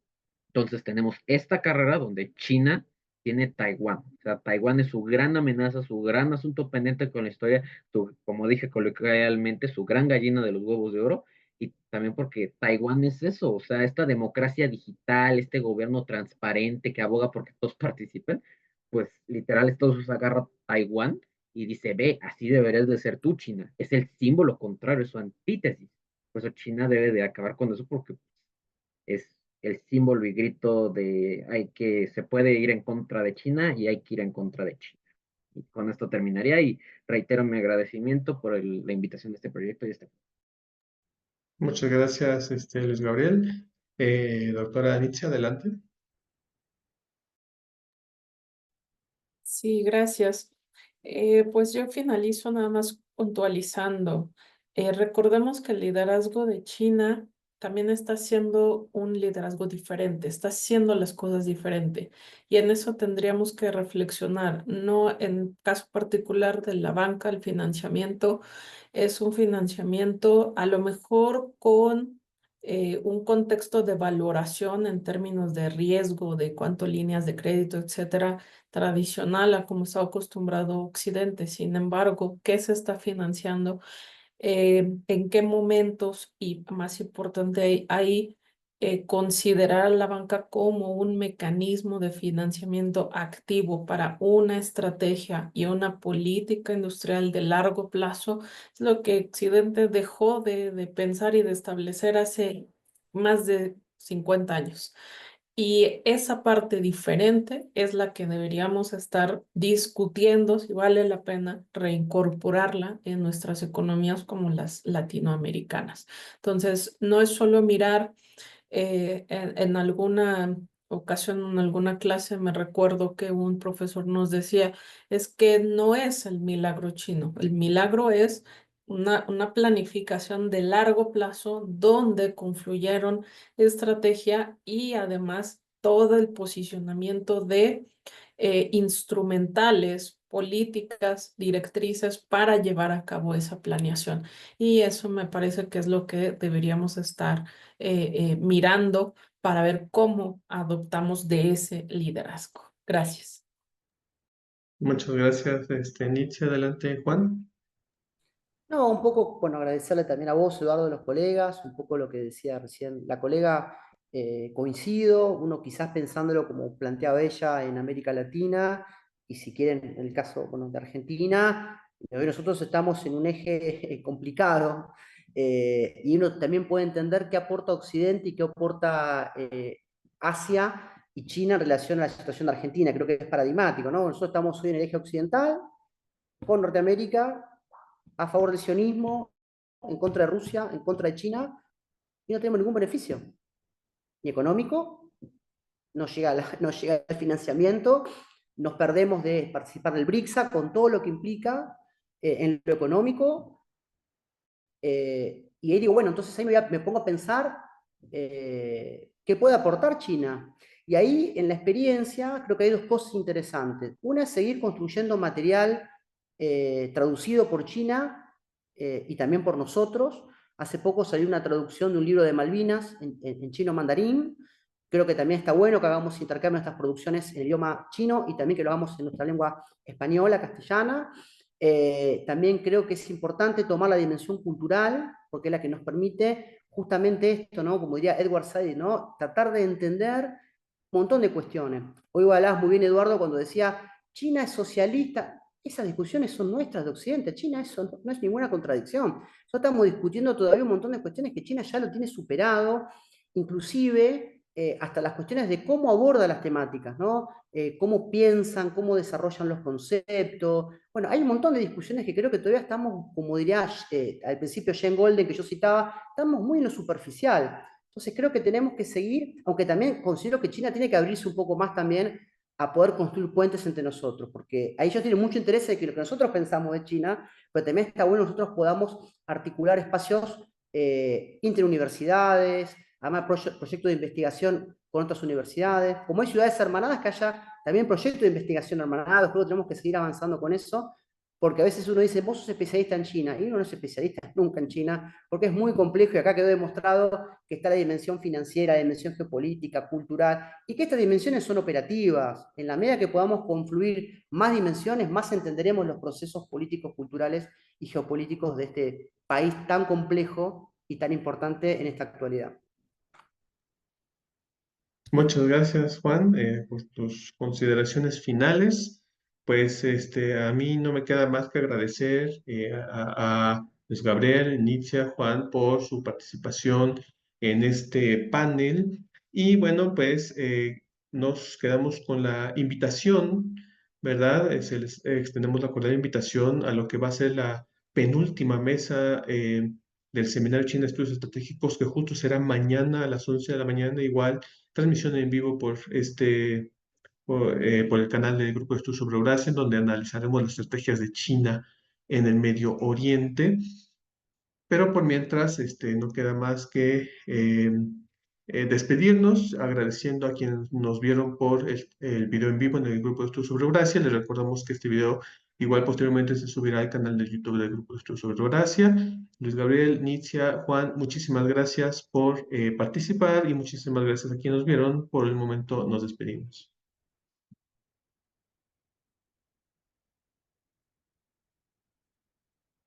Entonces tenemos esta carrera donde China tiene Taiwán. O sea, Taiwán es su gran amenaza, su gran asunto pendiente con la historia, como dije coloquialmente, su gran gallina de los huevos de oro. y también porque Taiwán es eso, o sea, esta democracia digital, este gobierno transparente que aboga porque todos participen, pues literal Estados Unidos agarra a Taiwán y dice, ve, así deberías de ser tú, China. Es el símbolo contrario, es su antítesis. Por eso China debe de acabar con eso porque es el símbolo y grito de se puede ir en contra de China y hay que ir en contra de China. Y con esto terminaría y reitero mi agradecimiento por la invitación de este proyecto y este. Muchas gracias, Luis Gabriel. Doctora Nietzsche, adelante. Sí, gracias. Pues yo finalizo nada más puntualizando. Recordemos que el liderazgo de China también está siendo un liderazgo diferente, está haciendo las cosas diferente. Y en eso tendríamos que reflexionar, no en caso particular de la banca, el financiamiento es un financiamiento a lo mejor con un contexto de valoración en términos de riesgo, de cuánto líneas de crédito, etcétera, tradicional a como está acostumbrado Occidente. Sin embargo, ¿qué se está financiando? ¿En qué momentos? Y más importante ahí, considerar a la banca como un mecanismo de financiamiento activo para una estrategia y una política industrial de largo plazo, es lo que Occidente dejó de pensar y de establecer hace más de 50 años. Y esa parte diferente es la que deberíamos estar discutiendo si vale la pena reincorporarla en nuestras economías como las latinoamericanas. Entonces, no es solo mirar en alguna ocasión, en alguna clase, me recuerdo que un profesor nos decía, es que no es el milagro chino, el milagro es una planificación de largo plazo donde confluyeron estrategia y además todo el posicionamiento de instrumentales, políticas, directrices para llevar a cabo esa planeación. Y eso me parece que es lo que deberíamos estar mirando para ver cómo adoptamos de ese liderazgo. Gracias. Muchas gracias, Nietzsche, adelante, Juan. No, un poco, bueno, agradecerle también a vos, Eduardo, a los colegas, un poco lo que decía recién la colega, coincido, uno quizás pensándolo como planteaba ella en América Latina, y si quieren, en el caso, bueno, de Argentina, hoy nosotros estamos en un eje complicado, y uno también puede entender qué aporta Occidente y qué aporta Asia y China en relación a la situación de Argentina. Creo que es paradigmático, ¿no? Nosotros estamos hoy en el eje occidental, con Norteamérica, a favor del sionismo, en contra de Rusia, en contra de China, y no tenemos ningún beneficio, ni económico, no llega el financiamiento, nos perdemos de participar del BRICSA con todo lo que implica en lo económico, y ahí digo, bueno, entonces ahí me pongo a pensar qué puede aportar China. Y ahí, en la experiencia, creo que hay dos cosas interesantes. Una es seguir construyendo material traducido por China y también por nosotros. Hace poco salió una traducción de un libro de Malvinas en chino mandarín. Creo que también está bueno que hagamos intercambio de estas producciones en idioma chino y también que lo hagamos en nuestra lengua española, castellana. También creo que es importante tomar la dimensión cultural, porque es la que nos permite justamente esto, ¿no? Como diría Edward Said, ¿no? Tratar de entender un montón de cuestiones. Hoy hablabas muy bien, Eduardo, cuando decía, China es socialista. Esas discusiones son nuestras de Occidente. China eso no es ninguna contradicción. Nosotros estamos discutiendo todavía un montón de cuestiones que China ya lo tiene superado, inclusive hasta las cuestiones de cómo aborda las temáticas, ¿no? Cómo piensan, cómo desarrollan los conceptos. Bueno, hay un montón de discusiones que creo que todavía estamos, como diría al principio Jane Golden, que yo citaba, estamos muy en lo superficial. Entonces creo que tenemos que seguir, aunque también considero que China tiene que abrirse un poco más también a poder construir puentes entre nosotros, porque ahí ellos tienen mucho interés en que lo que nosotros pensamos de China, pero también está bueno que nosotros podamos articular espacios interuniversidades, además proyectos de investigación con otras universidades, como hay ciudades hermanadas, que haya también proyectos de investigación hermanados, creo que tenemos que seguir avanzando con eso, porque a veces uno dice, vos sos especialista en China, y uno no es especialista nunca en China, porque es muy complejo, y acá quedó demostrado que está la dimensión financiera, la dimensión geopolítica, cultural, y que estas dimensiones son operativas. En la medida que podamos confluir más dimensiones, más entenderemos los procesos políticos, culturales y geopolíticos de este país tan complejo y tan importante en esta actualidad. Muchas gracias, Juan, por tus consideraciones finales. Pues a mí no me queda más que agradecer a Luis Gabriel, Nitzia, Juan, por su participación en este panel. Y bueno, pues nos quedamos con la invitación, ¿verdad? Se les extendemos la cordial invitación a lo que va a ser la penúltima mesa del Seminario China de Estudios Estratégicos, que justo será mañana a las 11 de la mañana, igual transmisión en vivo por el canal del Grupo de Estudios sobre Eurasia, en donde analizaremos las estrategias de China en el Medio Oriente. Pero por mientras, no queda más que despedirnos, agradeciendo a quienes nos vieron por el video en vivo en el Grupo de Estudios sobre Eurasia. Les recordamos que este video igual posteriormente se subirá al canal de YouTube del Grupo de Estudios sobre Eurasia. Luis Gabriel, Nitzia, Juan, muchísimas gracias por participar y muchísimas gracias a quienes nos vieron. Por el momento nos despedimos.